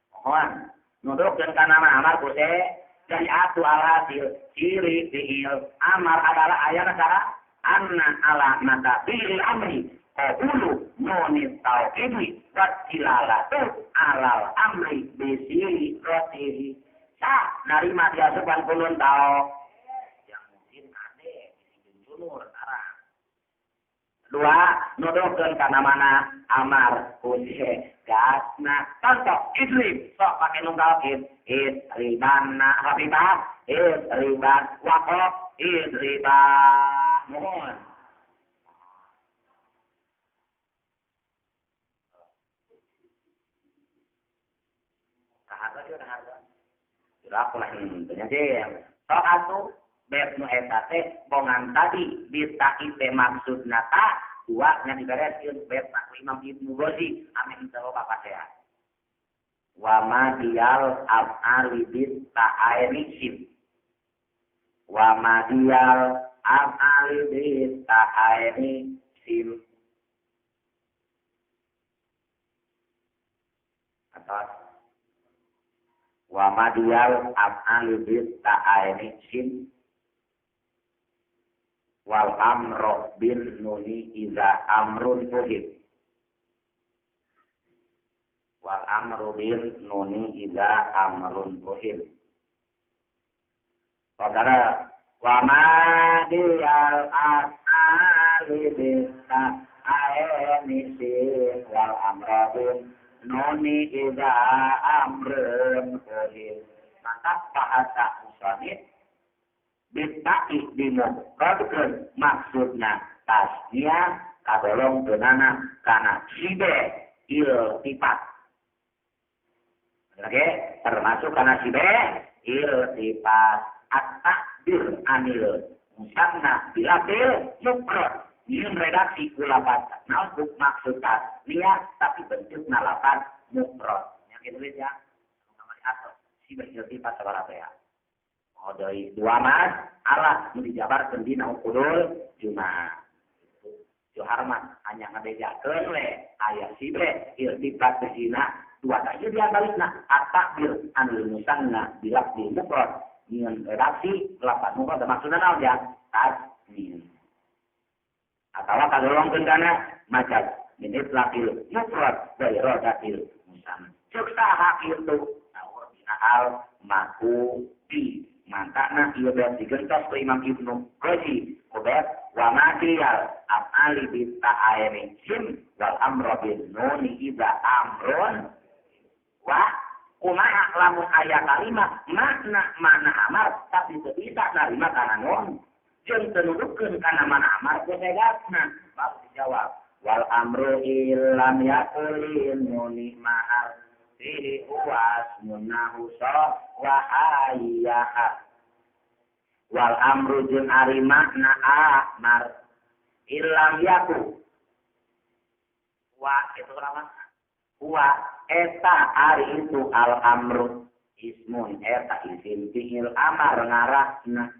mohon nuduhkeun kana mana amar kusega. Jadi atu alhasil ciri fi'il amar adalah ayat syarat. Anna ala mata fi'il amri qulu nunit tauhidi wattilalatu alal amri bisi rotihi narima dia sepan kulun tau yang mungkin ada di junur arah dua nuduhkeun kana mana amar kushe gasna contoh idrib sok pakai nunggal ribana habibah riban waqaf riba mohon sudah aku lah ternyata soal tu beb nu eta teh bongan tadi bisa ite maksud nata dua nya dibereskeun beb nak Imam Ibnu Ghazi amin insyaallah Bapak sehat wa madiyal af'ali bit ta'aynisim wa madiyal af'ali bit ta'aynisim atas wa madiyal af'ali bit ta'aynisim wal amru bin nuni iza amrun fuhim wal amru bin nuni iza amrun fuhim saudara wa madiyal af'ali bit ta'aynisim wal amru bin nuni iza amrun fuhim maka bahasa musonid bitaki dimukradkeun maksudna tasnya kagolong geunana kana sibe il sifat. Oke, termasuk kana sibe il sifat at-takdir anil musanna bilatil mufrad. Ini redaksi kulapat. Nah, maksud tasnya tapi bentukna lafaz mufrad. Yang ditulis ya. Kamari atos sibe il sifat sabaraha ya. Oh dari dua mas Allah menjabarkan dina ukulul cuma Joharman hanya ngabejakeun we aya sibe iltifat kesina dua tadi dia balisna at-takbir anil musanna bilak di mufrad ngan redaksi lapan mufrad maksudna naon ya tasmin atawa kagolongkeun kana macam ini lakil mufrad dari rodatil musanna cek saha kitu naon dina al maku di mantana ieu bab digentos ku Imam Ibnu Ghazi obat wa madiyal af'ali bi ta'ayni sim wal amru bin nuni idza amrun wa kumaha lamun aya kalimat makna amar tapi teu bisa narima kana nun jeung teu nuduhkeun kana mana amar ku tegasna bab dijawab wal amru illam yaqulin nuni ma'al fihi uwas munahu wa hayya wal amru jeung ari makna amar illam yaku wa itu lawan wa eta ari itu al amru ismun eta isim fi'il amar ngarahna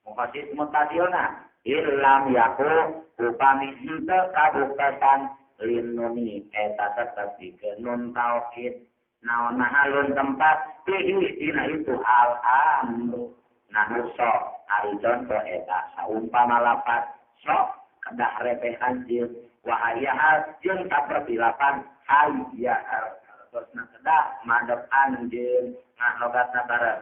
mufassir mutasilna illam yaku upami henteu kabuktesan linuni eta tetep dikeun nun tauhid naon mahalun tempat fihi dina itu al amru nahu sok ari contoh eta saumpama lafaz sok kedah repehan jeung wahaya jeung saperti lafaz hayya terus kedah madep anjeun ngalogatna bareng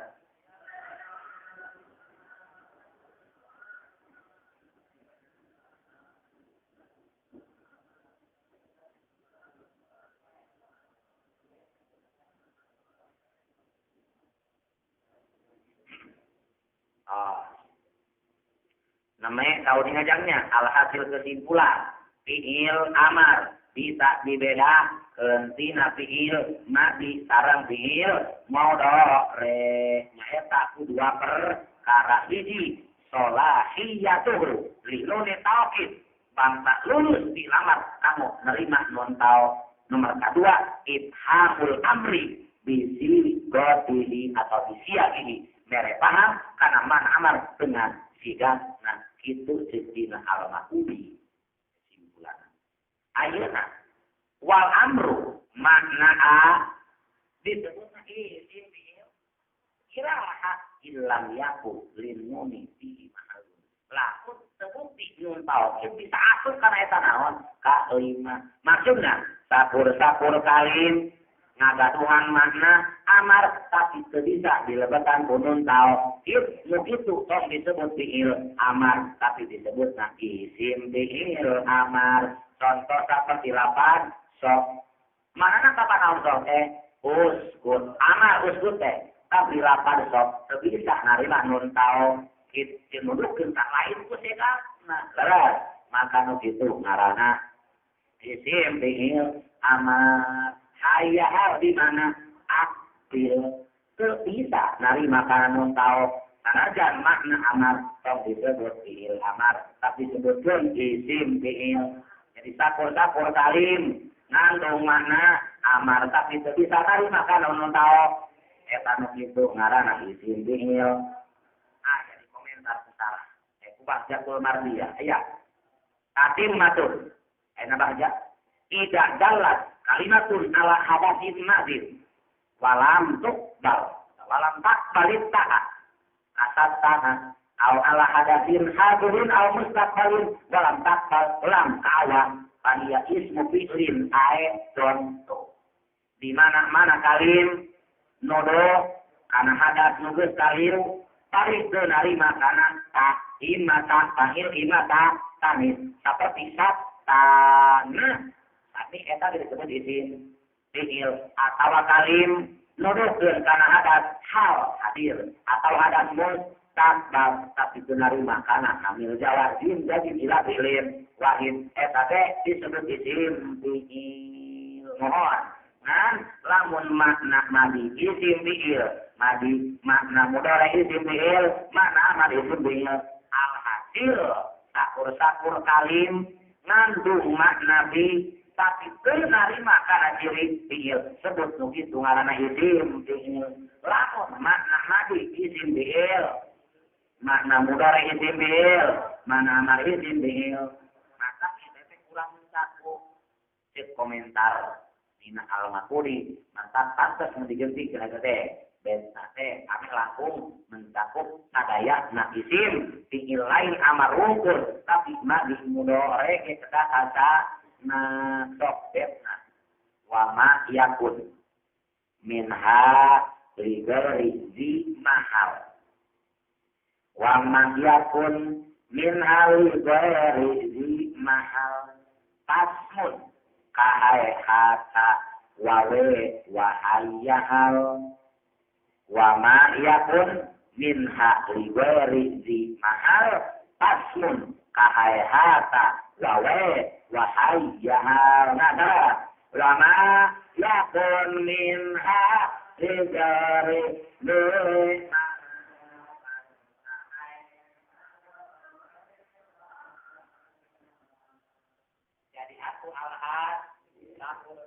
Namanya tahu ngajangnya alhasil kesimpulan fiil amar bisa dibeda kentina fiil mati sarang fiil mudhari nyaeta dua perkara hiji solahiyatuh linune taukid bangsa lulus dilamar kamu nerima non tau nomor kedua ithamul amri bisi gotihi atau bisiakihi mere paham karena man amar dengan siga nah itu sedina al-makudi kesimpulan ayeuna wal amru makna a disebutna isim fiil kiraha illam yaku lin muni fi ma'lum laku terbukti nyun tauhid bisa atur karena eta naon kalima maksudna sapur kalim ngagaduhan makna amar tapi teu bisa dilebatan bunun tauhid nu kitu tong disebut fiil amar tapi disebut isim fiil amar contoh seperti lapan sok manana kapan naon sok uskut amar uskut tapi lapan sok teu bisa narima nun tauhid tinudukkeun tak lain ku sekatna leres maka nu kitu ngaranna isim fiil amar hayal di mana akil bisa nari makanan non tahu karena jangan makna amar tong disebut fiil amar tapi disebutkan isim fiil jadi sapur kalim ngandung makna amar tapi bisa nari makanan non tahu eta nu kitu ngaranna isim fiil jadi komentar secara kubah jakul mardiyah aya tatim matur enak baca tidak dalat kalimatun ala hadasin mazid walam takbalit ta'a asat ta'a au ala hadasin hadirin au mustaqbalin walam takbal lam ka'awam fahiyya ismu fi'lin contoh di mana kalim nodo kana hadas nugeus kalim tarik teu narima kana ta imata tahil imata tanis seperti tanah tapi eta disebut isim fiil atau kalim nuduhkeun kana hadas hal hadir atau hadas mustaqbal tapi teu narima kana hamil jawazim jadi ila fiilin wahid eta teh disebut isim fiil mohon nan lamun makna madi isim fiil madi makna mudhari isim fiil makna amar isim fiil alhasil sakur kalim ngandung makna bi tapi narima karena ciri fiil sebut nu kitu ngaranna isim fiil lamun makna madi isim fiil makna mudhari isim fiil makna amar isim fiil maka kita teh kurang mencakup cek komentar dina al-makuri mantap pantes nu digeunti kana teh benta teh kami langkung mencakup sadaya na isim fiil lain amar wungkul tapi madi mudhari kita kaca nah sok betna wama yakun minha ligari zi mahal wama yakun minha ligari zi mahal tasmun kahai hata wawe wahayahal wama yakun minha ligari zi mahal tasmun kahai hata wawe wahayyaha nada lama yakun minha ligari jadi aku alhad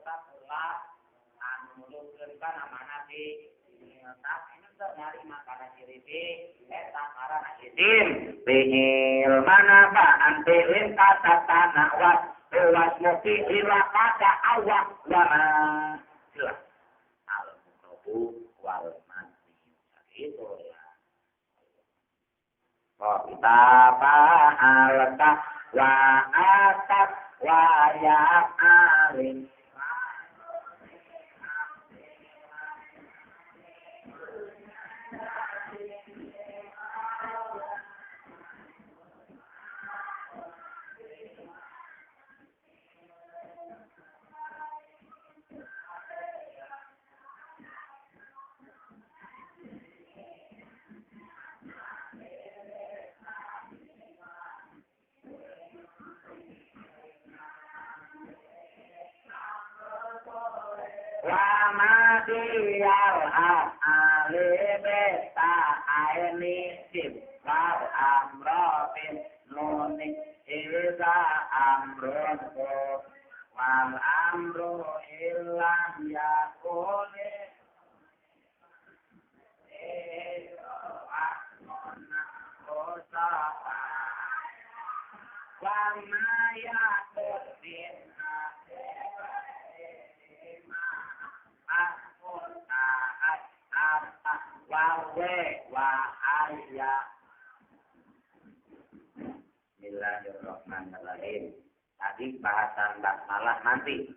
takulah anu nulungkeun kana mana di tapi nyari makanan ciri eta karana isim fiil mana ba antilin kata tanah was muti ila kata awak wama jelas al-muqabu wal mati itu ya kita pahalta wa atat wa ya alim Wa ma diyal alibeta aini sim wal amrotin nunik iza amrun wal amru illam yakuni wa ma yakudin Bismillahirrahmanirrahim. Tadi bahasan basmalah nanti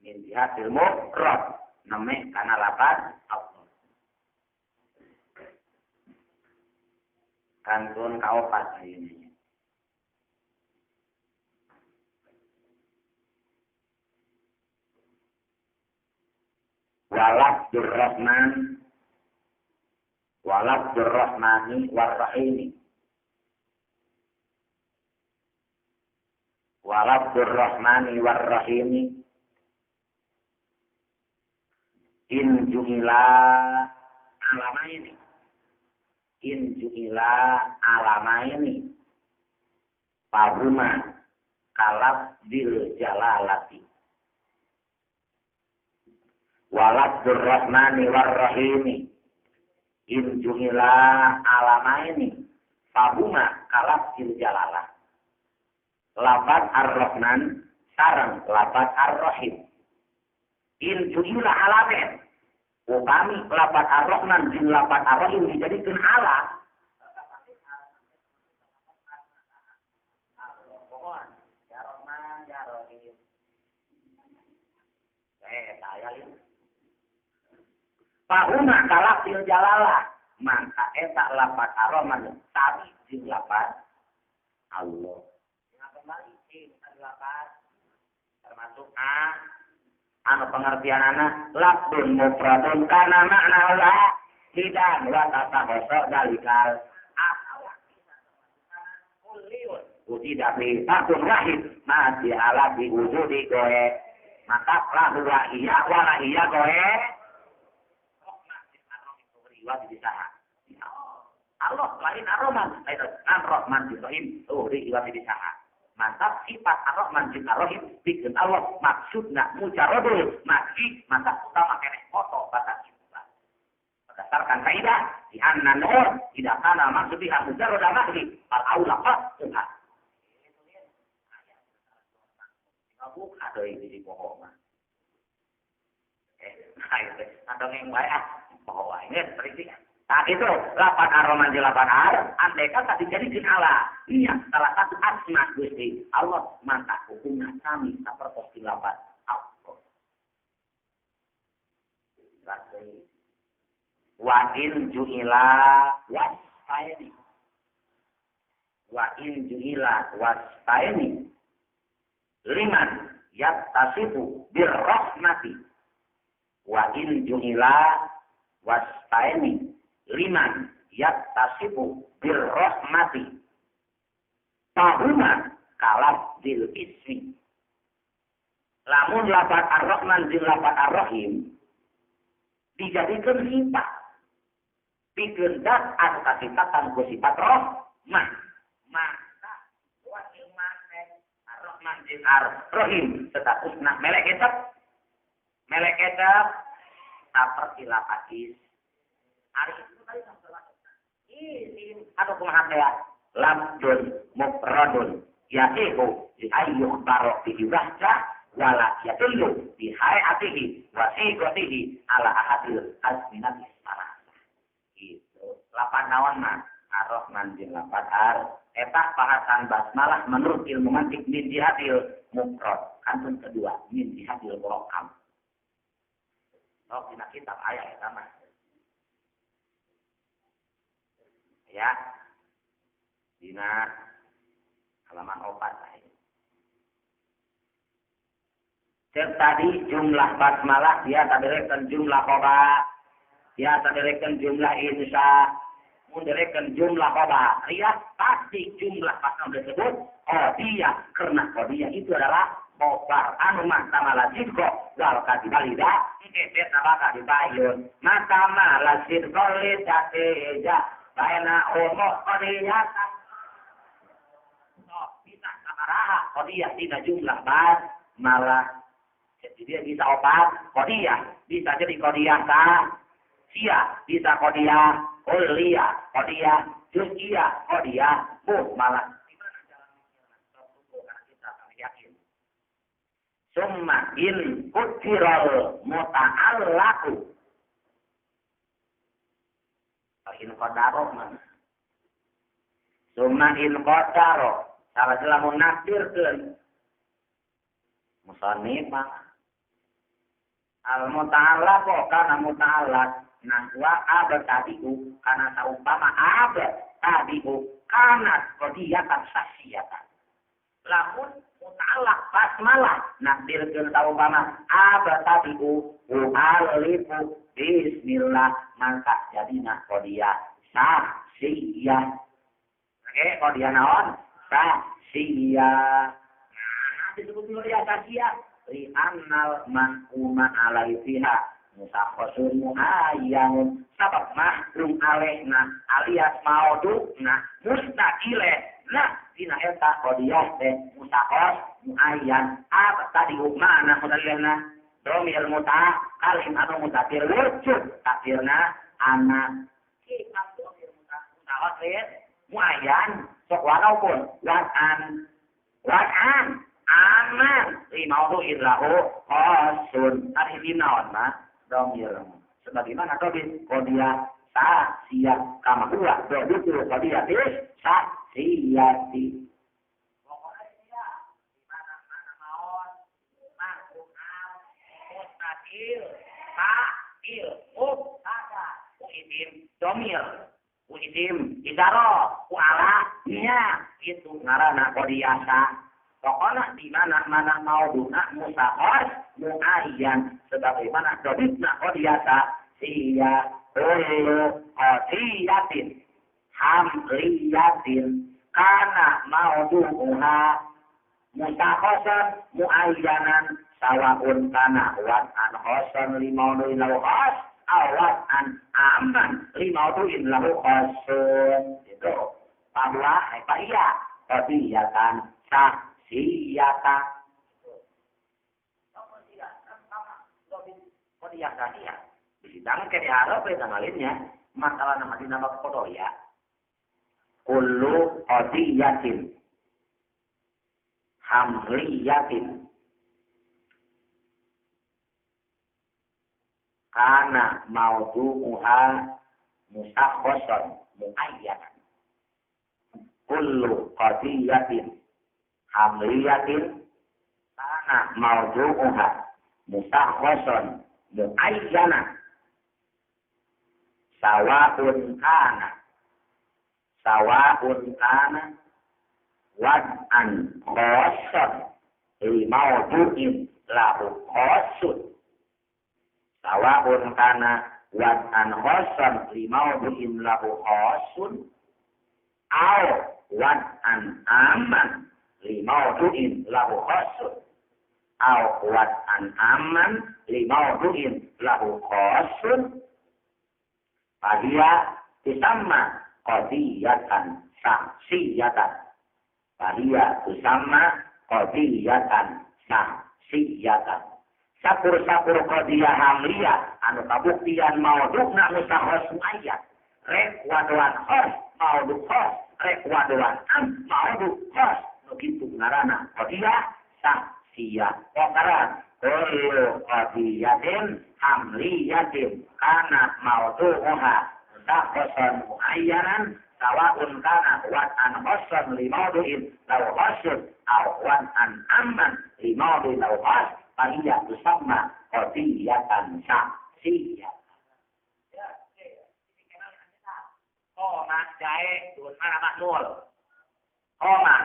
min jihadil mufrad neme kana lafaz Allah. Kantun kaopat ini. Walabdur rahmani warrahimi. Walabdur rahmani warrahimi. In ju'ila alamaini. In ju'ila alamaini. Pahuma kalab bil jalalati. Walabdur rahmani warrahimi. In ju'ila alamaini. Pahuma kalab bil jalalah. Lafaz ar-Rahman sareng lafaz ar-Rahim. In ju'ila alamen. Upami lafaz ar-Rahman jeung lafaz ar-Rahim dijadikeun ala. Ya Rahman, ya Rahim. Saya lihat. Pahuna kalaf fil jalalah. Maka eta lafaz ar-Rahman tadi jeung lafaz Allah. Termasuk anu pengertian anak lafdun mufradun kana makna la hidan wa tatahasa dalikal uji dapi takun wahid masih ala di wujudi goe maka lahu wa iya wala iya goe Allah lain ar-Rahman lain ar-Rahman jutain uri iwa bidisaha. Mantap sifat ar-Rahman jeung ar-Rahim bikin Allah maksudna mujaradul maki mantap utama keneh foto bahasa kita. Berdasarkan kaidah di anna nur tidak kana maksudnya mujarad mahli al aula Tuhan. Aku ada di pohon. Ada yang baik pohon ini seperti nah itu lapan ar-Rahman di lapan ar, andai kan tadi jadi Allah. Iya, salah satu asma Gusti Allah maka hukumnya kami seperti lapan Allah. Wa in ju'ila wasfaini. Wa in ju'ila wasfaini. Liman yattasifu birrahmati. Wa in ju'ila wasfaini. Liman yattasifu birrahmati tahuma kalab dil ismi. Lamun lafaz ar-Rahman jeung lafaz ar-Rahim dijadikan sifat pikeun dat anu kasifatan ku sifat rahmah maka wa iman ar-Rahman jeung ar-Rahim statusna melek eta seperti lafaz hari itu tadi ini atau kumaha labdun mufradun yaitu ayyuh barok bihi wahda wala yatullu bi hayatihi wa siqatihi ala ahadil azminati salasa. Itu lapan naon mah ar-Rahman jeung lapan ar eta bahasan basmalah menurut ilmu mantik min jihadil mufrad kantun kedua min jihadil murakam. Dina kitab aya eta mah. Ya, dina halaman 4 saya. Cek tadi jumlah basmalah dia tadirikeun jumlah khobar, dia tadirikeun jumlah insya, mundirikeun jumlah khobar. Lihat pasti jumlah basmalah tersebut dia karena dia itu adalah kobar anu mah tamala sidko wal kadibalida kebet nabaka dibayun maka malah sidko lidateja baina umur kodiyata bisa samaraha kodiyah tidak jumlah bas malah jadi dia bisa obat kodiyah bisa jadi kodiyah sia bisa kodiyah kuliah kodiyah juz'iyah kodiyah malah summa in kutiral muta'allaku in qadaro man summa in qadaro salah lamun nakdirkeun musannif al muta'allaqu kana muta'allaq nah wa abad tabi'u kana saumpama abad tabi'u kana qadiyatan sasiyatan lamun muta'allaq basmalah nakdirkeun saumpama abad tabi'u alifu bismillah maka jadina qadiyah sasiyah qadiyah naon sasiyah disebut qadiyah sasiyah li annal man'uma alaiha musakhasun muayyan sabab mahlum alaihna alias mauduna mustaqileh nah dina eta qadiyah teh musakhas muayyan apa tadi mana mudallilna domir mutakalim anu mutatir wujud takdirna anak kita domir mutakhas muayyan sok walaupun wad'an aman limaudu illahu qasun arif naon mah domir sebagaimana tadi qadiyah sasiyah kama huwa begitu qadiyah sasiyati pokoknya di mana maon makhluk mustaqil fa'il mubtada isim domir isim idaro ala nya itu ngaranna qadiyah pokoknya di mana mau guna musakhas muayyan sebagaimana dobitna qadiyata siya qadiyatin hamliyatin kana mauduha musakhasan muayyanan sawaun kana wa an hasan limaudu lahu khas awat an aman limaudu lahu khasun itu bahwa apa iya qadiyatan siyata qadiyah sasiyah disidang ke diharap eta malinnya masalah nama dinama qadiyah kullu qadiyatin hamliyatin kana maudu'uha musakhasan muayyanan kullu qadiyatin hamliyatin kana maudu'uha musakhasan muayyanan sawa'un kana wad'an khassan li maudu'in lahu khassun sawa'un kana wad'an khassan li maudu'in lahu khassun aw wad'an aman limaudu'in lahu khasun aw wad'an aman limaudu'in lahu khasun fahiya tusamma qadiyatan sasiyatan fahiya tusamma qadiyatan sasiyatan sapur-sapur qadiyah hamliyah anu kabuktian maudhu'na musakhas muayyan rek waduan khas maudhu' khas rek waduan maudhu' khas begitu ngarana qadiyah sasiyah pokaran kullu qadiyatin hamliyatin kana maudu'uha musakhasan muayyanan sawa'un kana wad'an khassan li maudu'in law khassun aw wad'an amman li maudu'in law khass fahiya tusamma qadiyatan sasiyah. Jae dun mana makmul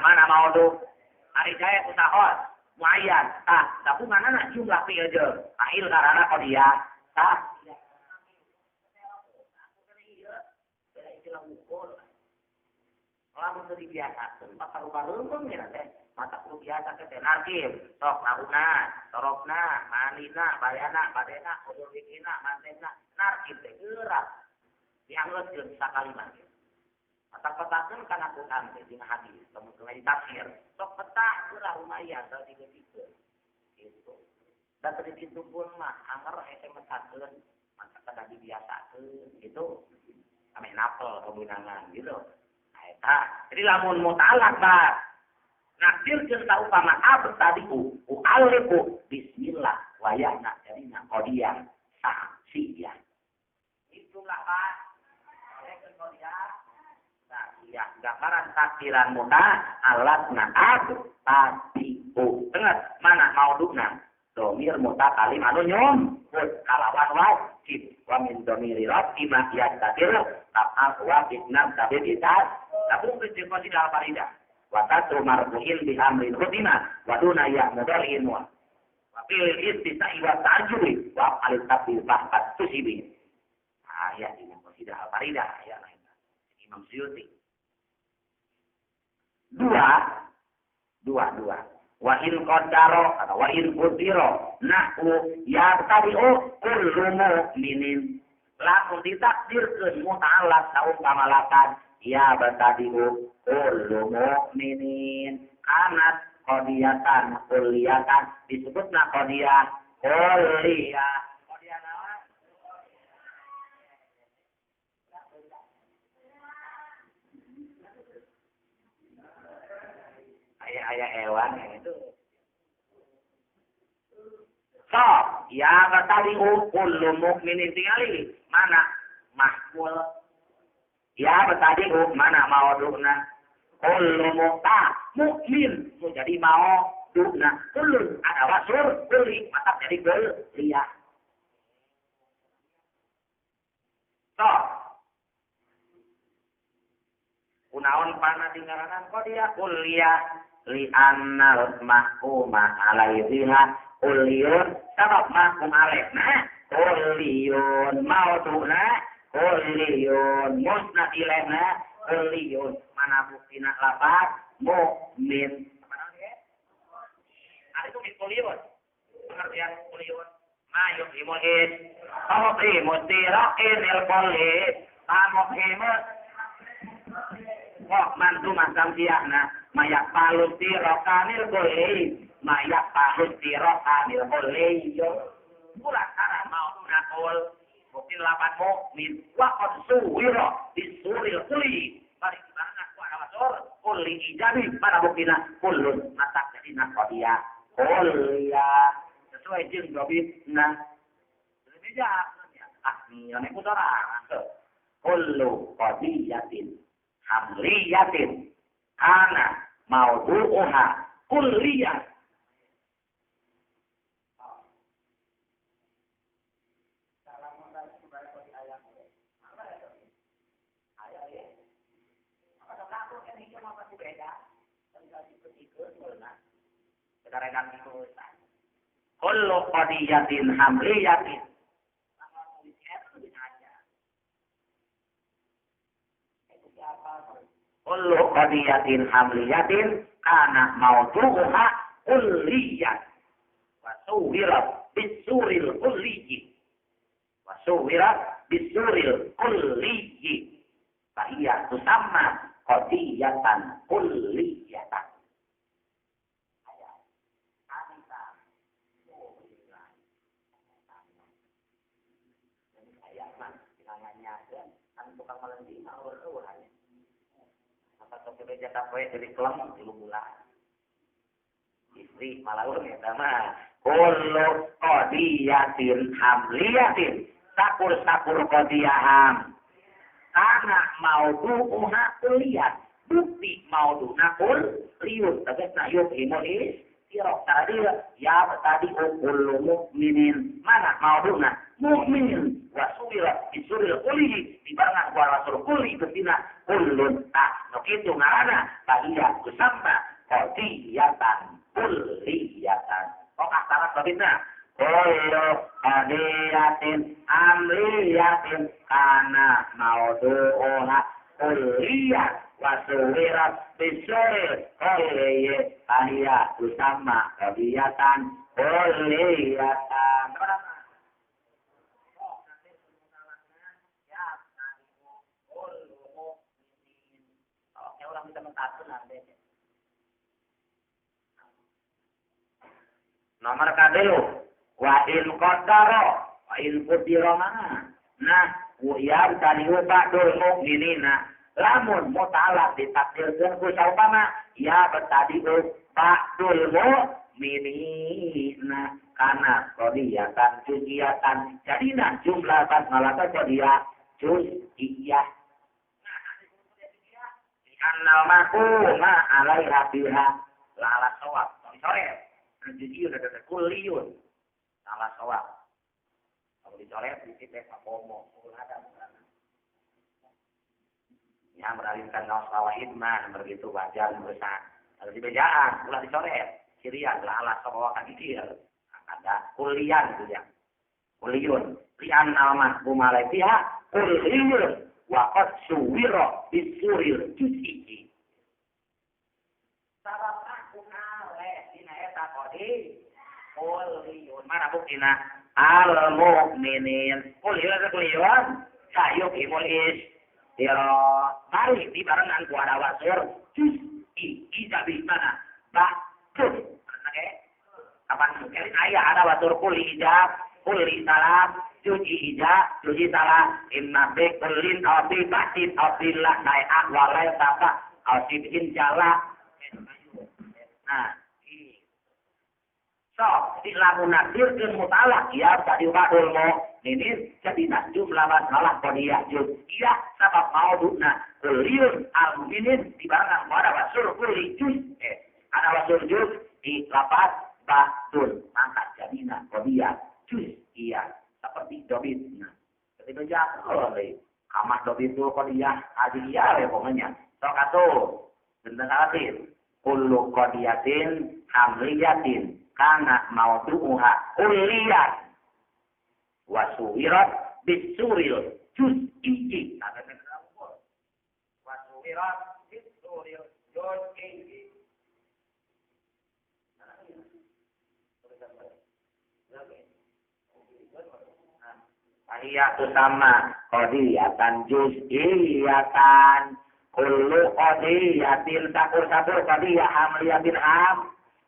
mana maudu hari jae usahos muayyan tapi mana jumlah pieu ail karana qadiyah lamun teu dibiasakeun bakal bareung ya teh mata kudu biasa ke narkim sok nauna sorokna manina bayana badena kudu bikina mantena narkim teh gerak dianggeutkeun sakalimat mata petakeun kana Quran teh dina hadis kemudian di tafsir sok peta geura lumayan teu digeukeun gitu dan tadi itu pun mah anger hese metakeun mata kada dibiasakeun gitu ame napel kemenangan gitu nah jadi lamun mutalak bah nakdirkeun ka upama abd tadi alifu bismillah wayahna jadi qadiyah saksiyah itulah Pak oleh qadiyah saksiyah gambaran takdiran muta alatna abd tadi dengar mana mauduna domir muta kalim anu nyom kalawan wajib wa min domiri rabbi ma yastadir ta'al wa fitnah tabiditas tabung kecil dalam faridah watatu marbu'in bi amrin khutimah waduna ya mudari'in wa pilih istisna'i wa ta'ajuri wa alit tabi bahkat tusibi ayat ini masih dah faridah ayat lain Imam Suyuti dua wa in qaddaro atau wa in qudiro nahu ya tabi'u kullu mu'minin lamun ditakdirkeun muta'alaq saumpamalakan ya batadiu kullu mu'minin kanat qadiyatan kulliyatan disebutna qadiyah kulliyah qadiyah naon ayah hewan itu so ya batadiu kullu mu'minin tingali mana mahmul ya tadi mana mau duna kullu mukmin jadi mau duna kullu ada wasur kulli mata jadi kuliah so kunaon pana tinggalan kok dia kuliah li annal mahkuma alaiha kuliun sabab mahkum alaihna kuliun mau duna kuliun musnad ilaihna kuliun mana buktina lapat mukmin ada itu di kuliun pengertian kuliun mayuk imuhid kamu mustirakin ilkulis kamu himus kok mantu masam siakna mayak palus tirokanil kulis mayak palus tirokanil kulis pula cara mau nakul mungkin lapan mukmin waqad suwira bisuril kuli bari banget ku ada wasor kuli ijabi mana buktina kullun matak jadi qadiyah kuliah sesuai jeung dobitna lebih jahat ini saudara kullu qadiyatin hamliyatin ana mawdu'uha kulliyah kullu qadiyatin hamliyatin kullu qadiyatin hamliyatin kana mawdu'uha kulliyah wa suwirat bisuril kulliyyi wa suwirat bisuril kulliyyi fa hiya tusamma qadiyatan kulliyatan jatah poe dari kelam 3 bulan. Istri malaur ya sama. Kullu qadiyatin hamliyatin. Sakur qadiyaham. Kana maudu'uha kulliyat. Bukti maudu'na kulliyut. Tegasna yuk imunis. Sirok tadi ya tadi kullu mukminin. Mana maudu'na? Mukmin. Wasuwirat bisuril kulli. Dibarengan kuala sur kulli. Betina kullun. Itu ngarana bahia kusamba qadiyatan kulliyatan kok asara babina kullu qadiyatin amliyatin kana mawdu'uha kuliah wasuwirat bisuwir kuliah ahya usama kebiatan kuliatan. Oke, orang bisa mentakun nanti. Nomor kadelu wa in qadara wa in qudira mana. Nah, ya tadi ba'dul mukminina lamun mutalak ditakdirkeun ku saupama ya betadi ba'dul mukminina kana qadiyatan juziyatan jadina jumlah kan malaka qadiyah juziyah. Annal makuma alaiha biha lala sawab. Sore juziyun ada kulliyun lala sawab. Kalau dicoret di situ Pak Bomo, ada yang beralihkan kaos kawaid mah begitu wajar besar. Kalau di bejaan, ulah dicoret. Kirian lala sawab kan dia. Ada kulian gitu ya. Kuliun. Lian nama kumalaitiha kuliun. Waqad suwira bisuril juz'i. Sarata kunale dina eta kodi. Kuliun. Mana buktina? Al-mu'minin. Kuliun. Sayuk imulis. Diro. Mari di barengan ku ada wasur. Juz'i. Izabi mana? Bakut. Oke. Kapan mungkin ayah ada wasur kuli ijab. Kuli salam. Cuci ijab. Cuci salam. Inna bi kulin awti batin awtillah nai'ak walai tata. Awti insyaallah. Nah. So, silamu nakdirkeun mutalak ya tadi wadul ini jadi jumlah masalah qadiyah juz'iyah sabab mauduna kuliun al-mu'minin di barangan ada wasul kuli juz ada wasul juz di lapat ba'dul maka jadina qadiyah juz'iyah seperti dobit. Nah, ketika jatuh kamar dobit itu qadiyah adiyah ya pokoknya. So katu tentang arti kullu qadiyatin hamliyatin kana maudu'uha kulliyat wasuwirat bisuril juz'i. Wasuwirat bisuril juz'i. Ahiyatu sama qadiyatan juz'iyatan kullu qadiyatin sakur-sakur qadiyah hamliyatin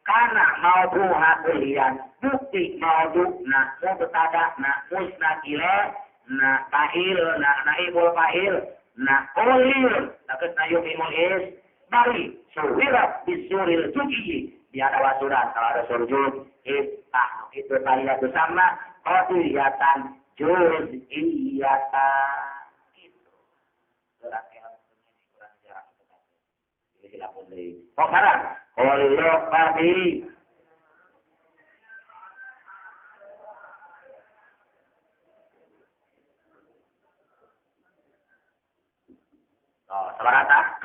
karena mauduha kulian bukti mauduna mubtada na musnakile na fa'il na naibul fa'il na kulil takut na yumimul is bari suwirat bisuril juz'i dia ada wasuran kalau ada surjud itu tadi itu sama qadiyatan juz'iyatan itu surat yang kurang jarak itu silapun dari sekarang Allah padi. Oh, sabarata.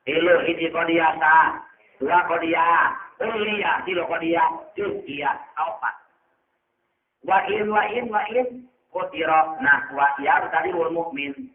Ilu hiji qadiyah sah, dua qadiyah, kuliah, tilu qadiyah, juz'iyah, opat. Wa in kutira nah wa ya tadi wal mukmin.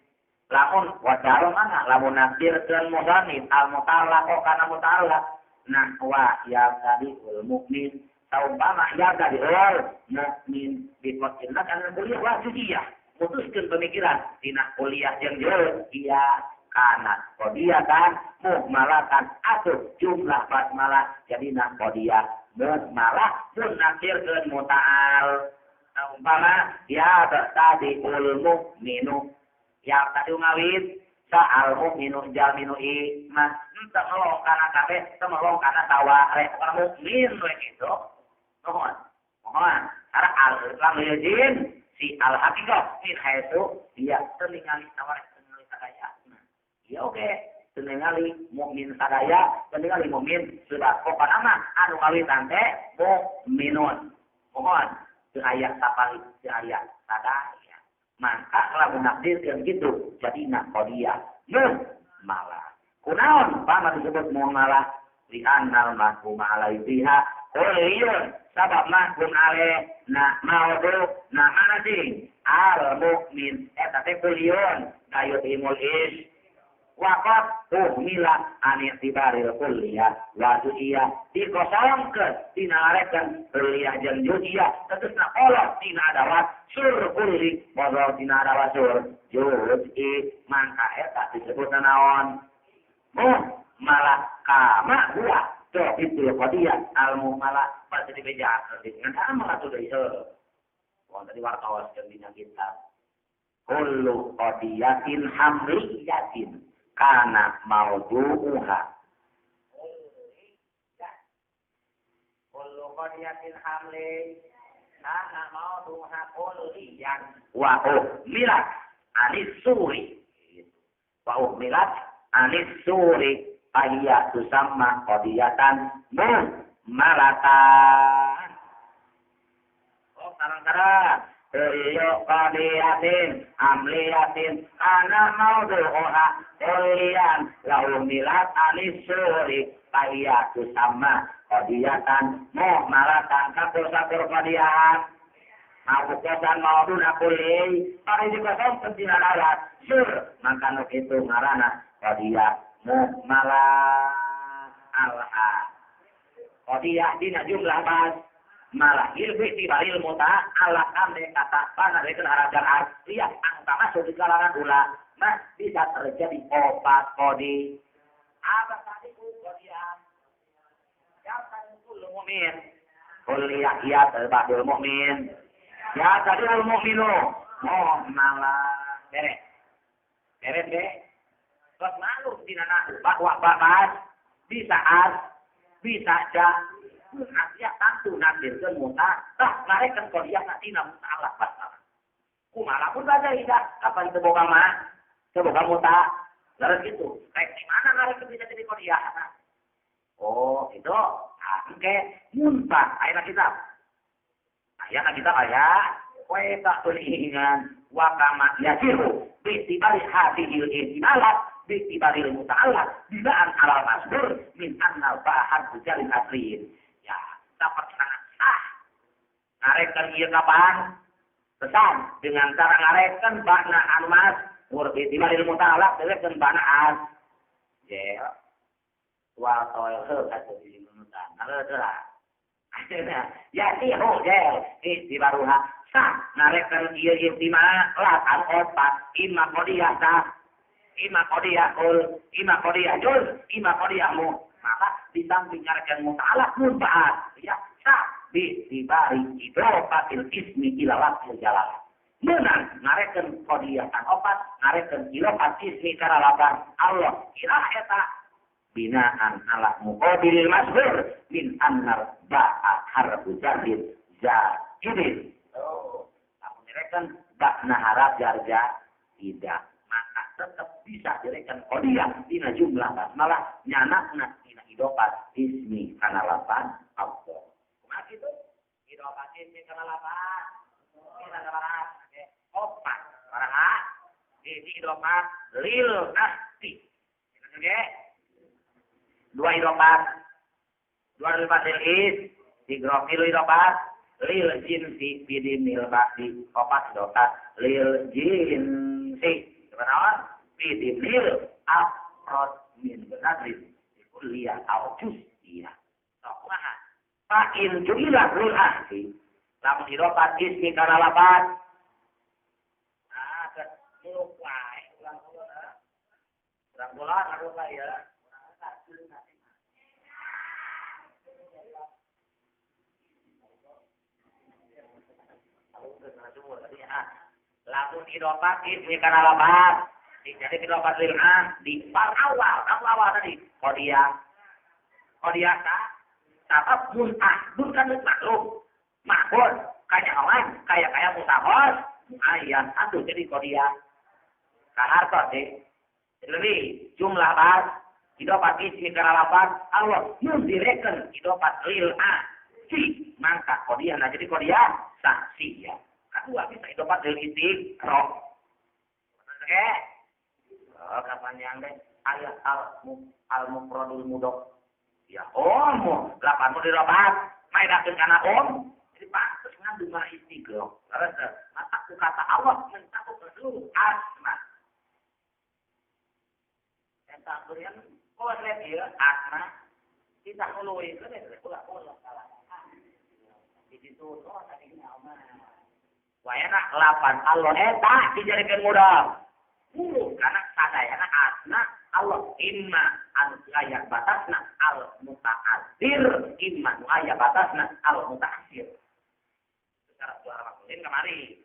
Lamun wajar mana lamun nakdirkeun musanif al mutallaq kana mutallaq. Nah, wa ya tadi ul mukmin saumpama ya tadi ul mukmin dikotinna kana kuliah wa juz'iyah mutuskeun pemikiran dina kuliah jeung juz'iyah kana qadiyatan muhmalatan atuh jumlah basmalah jadina qadiyah muhmalah mun nakdirkeun muta'al saumpama ya tadi ul mukminu ya tadi ngawit sa'al mu'minu jaminu iman entah melong karena kabeh entah melong karena tawa orang mukmin begitu mohon karena al-islam yajin si al-haqiqah min haitsu dia teningali tawa teningali sadaya ya oke teningali mukmin sadaya teningali mukmin sudah pokok nama anu ngawitan teh mukminun mohon teu aya sapali teu aya sadaya maka kalau nakdir yang gitu jadi nak qadiyah malah kunaon apa disebut malah li'annal mahkum alaiha kulliyun sabab mahkum alaih na maudu na manasing al mukmin eta teh kulliyun kayut imul is Waqat uhmila anitibaril kulliyah wa du'iyah dikosongkeun tina arekan kulliyah jeung du'iyah tegasna Allah tina adawat sur kulli modal tina adawat sur juz'i mangka eta disebutna naon malah kama huwa tauhidul qadiyah almu malah pasti dibejakeun dengan amal atuh deui seueur wong tadi wartaos jeung dina kitab kullu qadiyatin hamliyatin kana maudu'uha kullu qadiyatin hamli kana maudu'uha kulliyan wa milat anis suri wa milat anis suri ayya tusamma qadiyatan malatan tarang-tarang Iyo qadiyatin amliyatin ana maudu'uha kulliyan lahu milat anis suri ayya tusamma qadiyatan malatan kapur-kapur qadiyahan Akukosan mauduna kulli pari dikosong pentina alat sur maka nu kitu ngaranna qadiyah malah alha qadiyah dina jumlah bas malah ilmu tibaril muta ala kande kata pana dengan harajan artiah angka masuk di kalangan ulama bisa terjadi opat kodi apa tadi qadiyah yang tadi kullu mu'min kulliyah ya terbadul mu'min ya tadi al-mu'minu malah beres deh terus malu dinana bahwa bahas bisa aja artinya tentu nandirkan muta mereka kodiah nanti namun Allah pasal kumala pun baca tidak kapan terbuka muta lalu gitu kayak di mana mereka bisa jadi kodiah oh itu oke muntah ayat kita kue tak tulingan wakama yasiru bitibari hadihil ihtimalat bitibari muta'alat binaan alal masdur min annal ba'ahad bujalin asliin ya dapat sangat sah ngarekan iya kapan pesan dengan cara ngarekan bakna anmas bitibari muta'alat dengan bakna as ya wa toil atau di mutan ada ya siho jel itibaruha sah narekan iya ihtimal latan opat ima qadiyah sah ima qadiyah kul ima qadiyah juz ima qadiyah mu maka di samping narekan muta'alaq munfaat ya sah bitibari idrofatil ismi ila lafzil jalal menang narekan qadiyah tan opat narekan idrofat ismi kana lafaz Allah ila eta binaan ala muqabilil masbur min annar ba'a harfu jadid jadid namun direkan bakna harap jarja tidak maka tetap bisa direkan qadiyah dina jumlah basmalah nyanakna dina idofat ismi kana lapan Allah kumaha kitu idofat ismi kana lapan kita ngabaras opat paraha ini idofat lil asti oke dua idofat lil is digrofil idofat lil jinsi bidinil ba'di opat idofat lil jinsi benar bidinil afrod min benadrin kuliah au jusiyah sokumaha fa'in ju'ilah lil ahli lamun idofat ismi kana lapat muluk wae ulang harus ya lamun idofat ismi kana lapat jadi idofat lil di awal tadi qadiyah sabab mun kan makhluk kayak orang kayak musahos ayat satu jadi qadiyah kaharto deh lebih jumlah bas idofat ismi kana lapat Allah mun direken idofat lil si maka qadiyah jadi qadiyah saksi ya kedua bisa idofat lil istiqra oke kapan yang deh ayat al-mufradul mudhaf ya om lapan mu idofat maedakeun kana om jadi pantes ngandung kana istiqra karena mata kata Allah mencakup seluruh asma takburian kok lihat dia asna kita ngeluih kan ya ulah salah di situ oh tadinya omah wayana 8 Allah eta dijadikan modal mulu karena sadayana asna Allah imma an ayat batasna al muta'assir imma ayat batasna al muta'assir secara suara maksudin kemari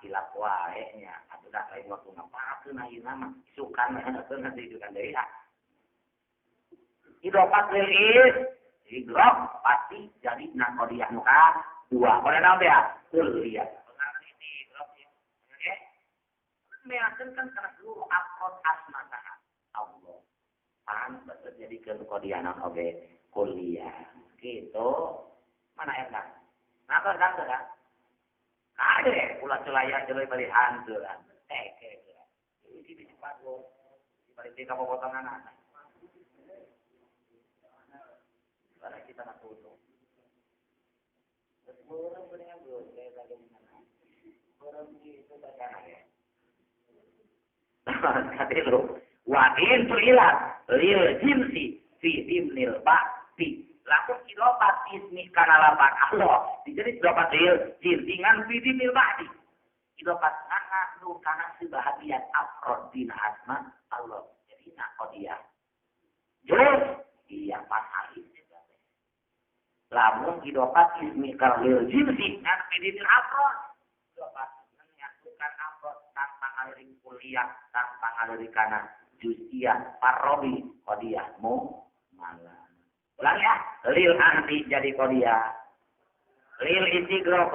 hilap wae nya atuh dah lain waktu ngapakeun ayeuna mah sukan nanti juga deui idropat lilis hidrop pasti jadi nakodiyah nuka 2 pada naon ya kuliah pengarang ini hidrop ya oke meyakin kan karena seluruh afrod asma Allah pan betul jadi kodiyah naon oke kuliah gitu mana eta nah kan ada ulah celaya jelai bali hantu ini di cepat lo di balik tiga potongan anak karena kita nak tutup orang dengan dulu saya lagi mana orang itu bacaan ya kata lo wadin tuilah lil jinsi fi dimnil bakti lakukan ilopat ismi karena lapan Allah jadi ilopat lil jinsingan fi dimnil bakti ilopat anak lu karena sebahagian afrod din asma Allah jadi nakodiyah jelas iya pas ahli lamun idopat ismi karlil jinsi ngan pidin afrod idopat menyatukan afrod tanpa aliring kuliah tanpa aliring kana justiah parobi kodiyahmu malah ulang ya lil anti jadi kodiyah lil isigro